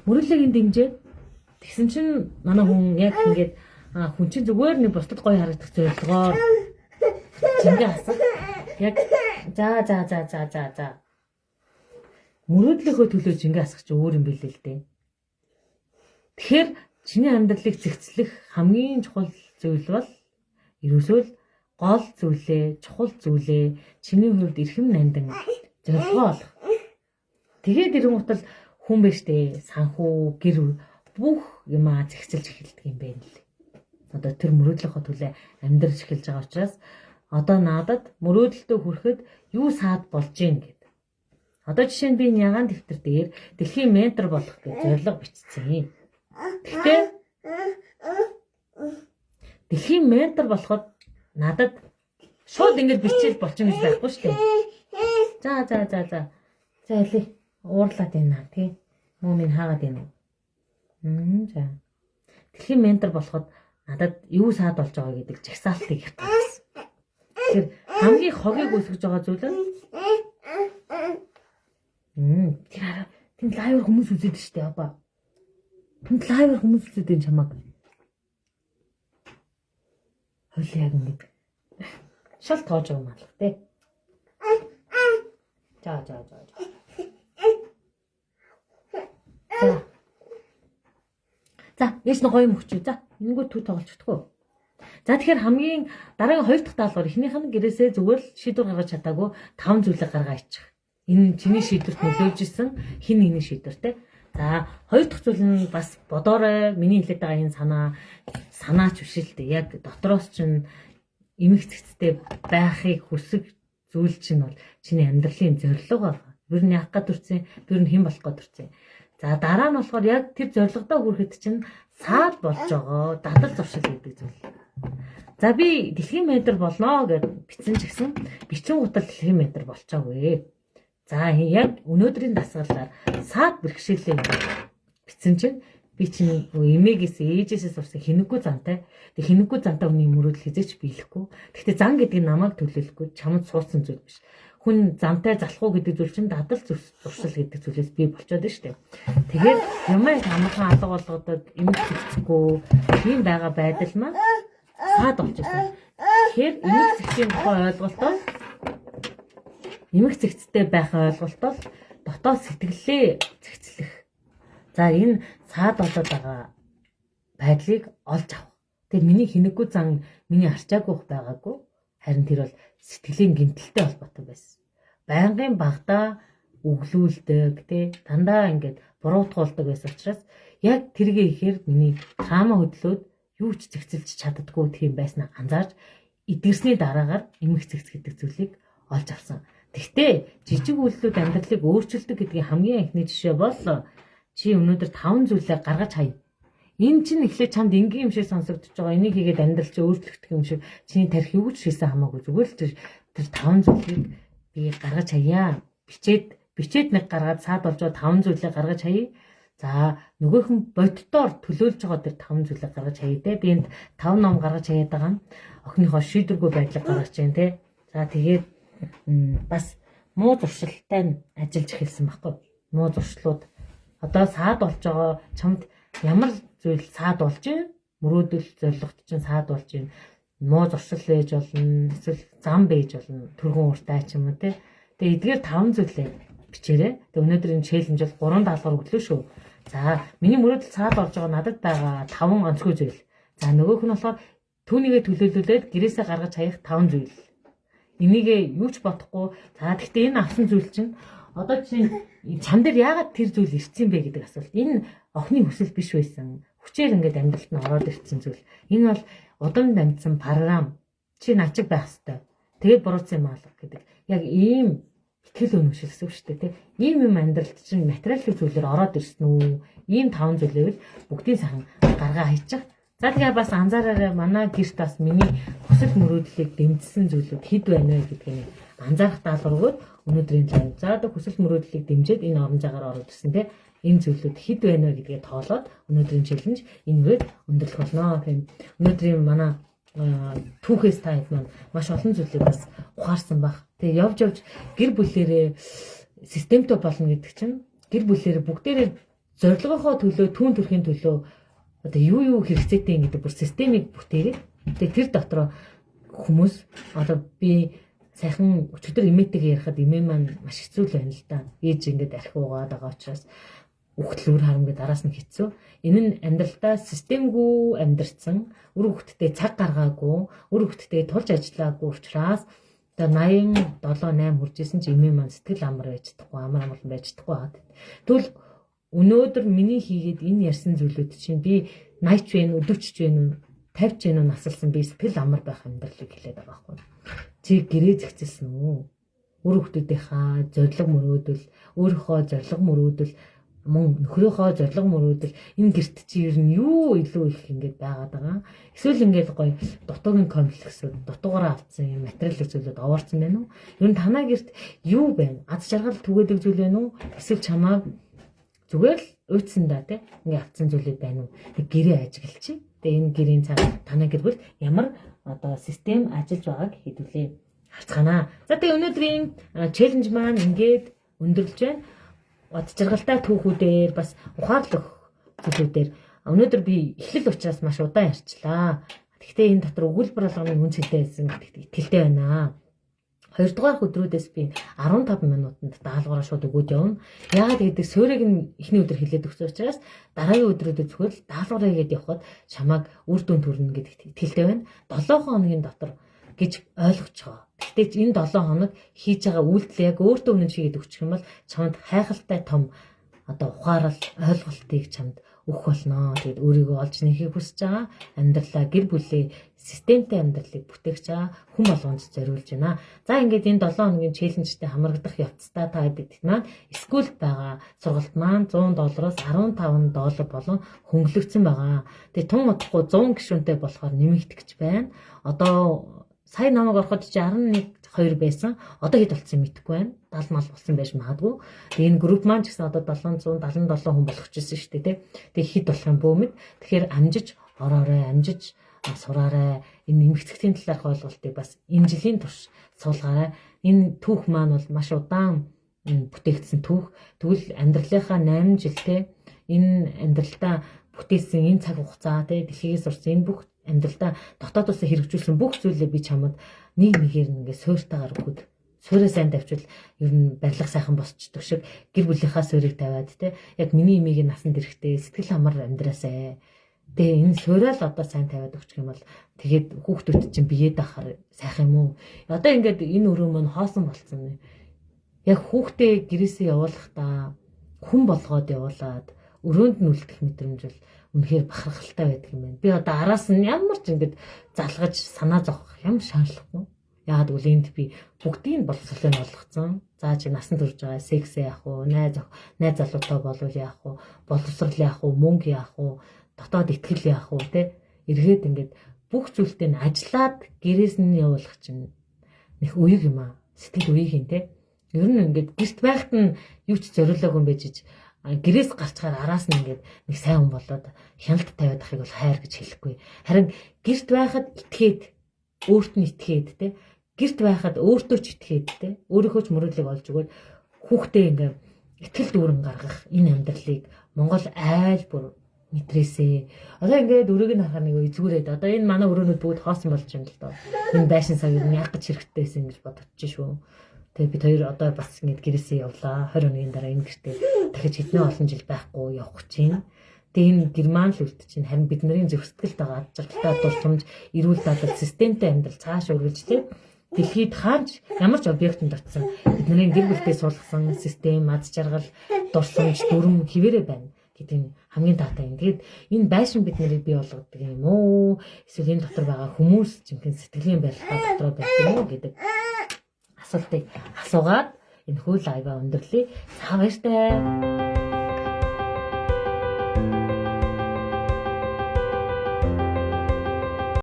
Мөрөөдлийг нь дэмжээд тэгсэн чинь манай хүн яг ингээд хүн чинь зүгээр нэг бусдад гоё харагдах зорилгоор жингээ хасах. Яг за. мөрөөдлийнхөө төлөө жингээ асах чи өөр юм билээ л дээ. Тэгэхээр чиний амьдралыг зэгцлэх хамгийн чухал зүйл бол ерөөсөө л гол зүйлээ, чухал зүйлээ чиний хувьд эрхэм нандин зорилгоо олох. Тэгээд ирэнгуутал хүн биш дээ. Санхүү, гэр бүх юмаа зэгцэлж эхэлдэг юм байна л. Одоо тэр мөрөөдлийнхөө төлөө амьдрж эхэлж байгаа учраас одоо надад мөрөөдөлтөө хүрэхэд юу саад болж гин гэд. Одоо жишээ нь би ягаан дэвтэр дээр дэлхийн ментор болох гэж зорилго бичсэн. Гэхдээ дэлхийн ментор болоход надад шууд ингэж бичиж болчихно гэж байхгүй шүү дээ. За. За эле уурлаад байна тий. Муу минь хаагаад байна уу? За. Дэлхийн ментор болоход надад юу саад болж байгаа гэдэг жагсаалтыг их гаргасан. Тэгэхээр хамгийн хогийг үүсгэж байгаа зүйл нь тийм лайвер хүмүүс үзээд штэ апа. Тийм лайвер хүмүүс үзээд энэ чамаг. Хойл яг ингэ. Шал тоож байгаа юм алах тий. За. За, яш нэг гоё мөчөө. За, энэнгүү төв тоглож чадахгүй. За тэгэхээр хамгийн дараагийн хоёр дахь даалгавар эхнийх нь гэрээсээ зүгээр л шийдвэр гаргаж чадаагүй 5 зүйлийг гаргаа иччих. Энэ чиний шийдвэрт нөлөөлж исэн хин нэгний шийдвэр те. За, хоёр дахь зүйл нь бас бодоорой. Миний хэлээд байгаа энэ санаач биш л дээ. Яг дотроос чинь эмх цэгцтэй байхыг хүсэх зүйл чинь бол чиний амьдралын зорилго байна. Бүр нь яах гээд төрсэн, бүр нь хэн болох гээд төрсэн. За дараа нь болохоор яг тэр зорилгодоо хүрэхэд чинь саад болж байгаа дадал зуршил гэдэг зүйл. За би дэлхийн ментор болно гэж бичсэн ч гэсэн бичэн гутал дэлхийн ментор болчоогүй. За яг өнөөдрийн дасгалаар саад бэрхшээлээ бичсэн чинь би чинь эмээгээс ээжээсээ сурсан хинэггүй зантай. Тэг хинэггүй зантай хүний мөрөөдөл хизээч биелэхгүй. Гэхдээ зан гэдэг нь намайг төлөөлөхгүй, чамд суудсан зүйл биш. Хүн зантай залхуу гэдэг зүйл чинь дадал зуршил гэдэг зүйлээс бий болчиход байна шүү дээ. Тэгээд юмыг амархан алга болгоод эмэг зэгцэхгүй тийм байгаа байдал маань саад болчихсон. Тэгэхээр эмэг зэгцийн тухай ойлголтоо эмэг зэгцтэй байх ойлголтоо дотоод сэтгэлээ зэгцлэх. За энэ саад болоод байгаа байдлыг олж авах. Тэр миний хинэггүй зан миний арчаагүй байгаагүй. Харин тэр бол сэтгэлийн гэмтэлтэй холбоотой байсан. Байнгын багтаа өглүүлдэг тий дандаа ингээд буруутгуулдаг байсан учраас яг тэргээ ихээр миний хаама хөдлөөд юу ч зэгцэлж чаддаггүй тийм байснаа анзаарч эдгэрсний дараагаар эмх зэгц гэдэг зүйлийг олж авсан. Гэхдээ жижиг үйлдэлүүд амьдралыг өөрчилдөг гэдгийн хамгийн эхний жишээ бол чи өнөөдөр 5 зүйлээ гаргаж хай. Энэ чинь эхлээд чамд энгийн юм шиг сонсогдож байгаа. Энийг хийгээд амьдрал чи өөрчлөгдөх юм шиг чиний тарих юу ч хийсэн хамаагүй. Зүгээр л тэр 5 зүйлийг би гаргаж хаяа. Бичээд нэг гаргаад саад болж байгаа 5 зүйлээ гаргаж хаяа. За нөгөөх нь боддоор төлөөлж байгаа тэр 5 зүйлээ гаргаж хаяа те. Би энд 5 ном гаргаж хаяад байгаа. Охиныхоо шийдвэргүй байдлыг гаргаж чинь те. За тэгээд бас муу зуршилтай ажиллаж эхэлсэн баггүй. Муу зуршлууд одоо саад болж байгаа чамд ямар зүйл саад болж байна? Мөрөөдөл зорилгот чинь саад болж байна. Муу зуршил байж болно, эсвэл зам байж болно, түргэн уртай ч юм уу те. Тэгээ эдгээр 5 зүйлээ бичээрэй. Тэгээ өнөөдрийн челленж бол 3 даалгавар өглөө шүү. За, миний мөрөөдөл саад болж байгаа надад байгаа 5 онцгой зүйл. За, нөгөөх нь болохоор түүнийгээ төлөөлүүлээд гэрээсээ гаргаж хаях 5 зүйл. Энийгээ юу ч бодохгүй. За, гэхдээ энэ авсан зүйл чинь одоо чинь чам дээр яагаад тэр зүйл ирсэн бэ гэдэг асуулт. Энэ охины хүсэл биш байсан. Хүчээр ингээд амьдралд нь ороод ирсэн зүйл. Энэ бол удам дамжсан програм. Чи начиг байх хэвээр. Тэгээд буруутсан юм аа гэдэг. Яг ийм итгэл үнэмшил гэсэн үг шүү дээ, тийм. Ийм юм амьдралд чинь материалын зүйлээр ороод ирсэн үү? Ийм 5 зүйлийг бүгдийн сайхан гаргаа хайчих. За тэгээ бас анзаараарай, манай гэрт бас миний хүсэл мөрөөдлийг дэмжсэн зүйлүүд хэд байна вэ гэдгийг анзаарах даалгавар өгөөд өнөөдрийн лайв. За одоо хүсэл мөрөөдлийг дэмжиж энэ оромжаагаар ороод ирсэн тийм. Энэ зүйлүүд хэд байна вэ гэдгээ тоолоод өнөөдрийн челленж энэгээр өндөрлөх болно. Тийм. Өнөөдрийн манай түүхээс та хэд маань маш олон зүйлийг бас ухаарсан баг. Тэгээ явж гэр бүлэрээ системтэй болно гэдэг чинь гэр бүлэрээ бүгдээрээ зорилгынхоо төлөө түүн төрхийн төлөө одоо юу хэрэгцээтэй гэдэг бүр системийг бүтээгээд тэгээ тэр дотроо хүмүүс одоо би сайхан өчигдөр эмээтэйгээ ярихад эмээ маань маш хэцүү л байна л да. Ээж ингээд архи уугаад байгаа учраас үхтлүүр харамгүй дараас нь хэцүү. Энэ нь амьдралдаа системгүй амьдарсан, үр хөвгтдээ цаг гаргаагүй, үр хөвгтдээ тулж ажиллаагүй учраас одоо 87 8 хүрч исэн чи эмээ маань сэтгэл амар байж чадахгүй, амар амгалан байж чадахгүй байгаа. Тэгвэл өнөөдөр миний хийгээд энэ ярьсан зүйлүүд чинь би 80 ч вэ, 40 ч вэ, 50 ч вэ насалсан би сэтгэл амар байх амьдралыг хэлээд байгаа байхгүй. Чи гэрээ зэгцэлсэн үү? Үр хөвгтдийнхаа зориг мөрөөдөл, өөрийнхөө зориг мөрөөдөл мөн нөхрийнхөө зориг мөрөөдөл энэ гэрт чи ер нь юу илүү их ингэж байгаад байгаа. Эсвэл ингэж гоё дутуугийн комплексүүд, дутуугаараа авцсан юм материал зүйлүүд овоорсон байна уу? Ер нь танаа гэрт юу байна? Аз жаргал түгээдэг зүйл байна уу? Эсвэл чамаа зүгээр л уйдсан да тий. Ингээ авцсан зүйлүүд байна уу? Тэг гэрээ ажиглчих. Тэг энэ гэрийн цаг танаа гэр бүл ямар одоо систем ажиллаж байгааг хэдүүлээ харцгаанаа. За тэг өнөөдрийн челленж маань ингээд өндөрлж байна. Од жаргалтай түүхүүдээр бас ухаарлах зүйлүүдээр өнөөдөр би эхлэл учраас маш удаан ярьчлаа. Гэхдээ энэ дотор өгүүлбэр болгоны үнц хэлтэй байсан гэдэгт итгэлтэй байна. Хоёрдугаар өдрүүдээс би 15 минутанд даалгавраа шууд өгөөд явна. Яагаад гэдэг суурийг нь эхний өдөр хэлээд өгсөн учраас дараагийн өдрүүдэд зүгээр л даалгавраа хийгээд явхад чамайг үр дүн төрнө гэдэгт итгэлтэй байна. 7 хоногийн дотор гэж ойлгоцгоо. Гэтэ энэ 7 хоног хийж байгаа үйлдэл яг өөртөө үнэн шигээд өгчих юм бол чамд хайхалтай том одоо ухаарал ойлголтыг чамд өгөх болно. Тэгээд өөрийгөө олж нэхийг хүсэж байгаа амьдралаа гэр бүлээ системтэй амьдралыг бүтээгч байгаа хүн болгонд зориулж байна. За ингээд энэ 7 хоногийн челленжтэй хамрагдах явцдаа та хэдийд маань скулд байгаа сургалт маань $100-оос $15 болон хөнгөлөгдсөн байгаа. Тэгээд тун удахгүй 100 гишүүнтэй болохоор нэмэгдэх гэж байна. Одоо сая намайг ороход чи 11 2 байсан. Одоо хэд болцсон мэдэхгүй байна. 70 мал болсон байж магадгүй. Тэгээ энэ групп маань ч гэсэн одоо 777 хүн болох ч гэсэн шүү дээ, тий. Тэгээ хэд болох юм бөөмөд. Тэгэхээр амжиж ороорой, амжиж сураарай. Энэ нэмэгдэх талаарх ойлголтыг бас энэ жилийн турш суулгаарай. Энэ түүх маань бол маш удаан бүтээгдсэн түүх. Тэгвэл амьдралынхаа 8 жилдээ энэ амьдралдаа бүтээсэн энэ цаг хугацаа, тий, дэлхийгээс сурсан энэ бүх амьдралдаа дотоодоос хэрэгжүүлсэн бүх зүйлээ би чамд нэг нэгээр ингээд суурьтайгаар өгөхөд суурь сайн тавьчвал ер нь барилга сайхан босчдөг шиг гэр бүлийнхаа суурийг тавиад те яг миний эмигийн насанд ирэхдээ сэтгэл амар амьдраасай. Тэгээ энэ суурийг л одоо сайн тавиад өгчих юм бол тэгээд хүүхдүүд чинь биеэд ахаар сайхан юм уу? Одоо ингээд энэ өрөө мөн хоосон болцсон. Яг хүүхдээ гэрээсээ явуулахдаа хүн болгоод явуулаад өрөөнд нь үлдэх мэдрэмж бол үнэхээр бахархалтай байдаг юм байна. Би одоо араас нь ямар ч ингэж залгаж санаа зовох юм шаардлагагүй. Яагаад гэвэл энд би бүгдийг боловсролыг олгоцсон. За чи насан турш байгаа секс яах вэ? Найз залуутай болвол яах вэ? Боловсрол яах вэ? Мөнгө яах вэ? Дотоод итгэл яах вэ? Тэ эргээд ингэж бүх зүйлтэй нь ажиллаад гэрээс нь явуулах чинь нэг үеиг юм аа. Сэтгэл үеиг юм тэ. Ер нь ингэж гэрт байхад нь юу ч зориулаагүй юм байж гэрээс гарчгаар араас нь ингээд нэг сайн хүн болоод хяналт тавиад ахыг бол хайр гэж хэлэхгүй. Харин гэрт байхад итгээд өөрт нь итгээд те гэрт байхад өөртөө ч итгээд те өөрийнхөө ч мөрөдлийг олж өгөөд хүүхдээ ингээд итгэл дүүрэн гаргах энэ амьдралыг Монгол айл бүр мэдрээсэ. Одоо ингээд өрөөг нь харахаар нэг эзгүүрээд одоо энэ манай өрөөнүүд бүгд хоосон болж байна л доо. Энэ байшин сав юу яг гэж хэрэгтэйсэн гэж бодчих шүү. Тэгээ бид хоёр одоо бас ингэж гэрээсээ явлаа. 20 өдрийн дараа энэ гэртээ дахиж хэдэн олон жил байхгүй явах гэж байна. Тэгээ энэ герман л үлдэж байна. Харин бидний зөвсөлтөлд байгаа ад жаргалтай дурсамж, эрүүл дадал, системтэй амьдрал цааш үргэлж тийм дэлхийд хаач ямар ч объектэнд очсон бидний гэр бүлтэй суулгасан систем, ад жаргал, дурсамж, дүрм хിവэрэ байна гэдэг нь хамгийн таатай юм. Тэгээд энэ байшин бид нарыг бий болгодог юм уу? Эсвэл энэ дотор байгаа хүмүүс жинхэнэ сэтгэлийн барилга дотроо байдаг юм уу гэдэг асуултыг асуугаад энэ хөл лайва өндөрлөе. За баяртай.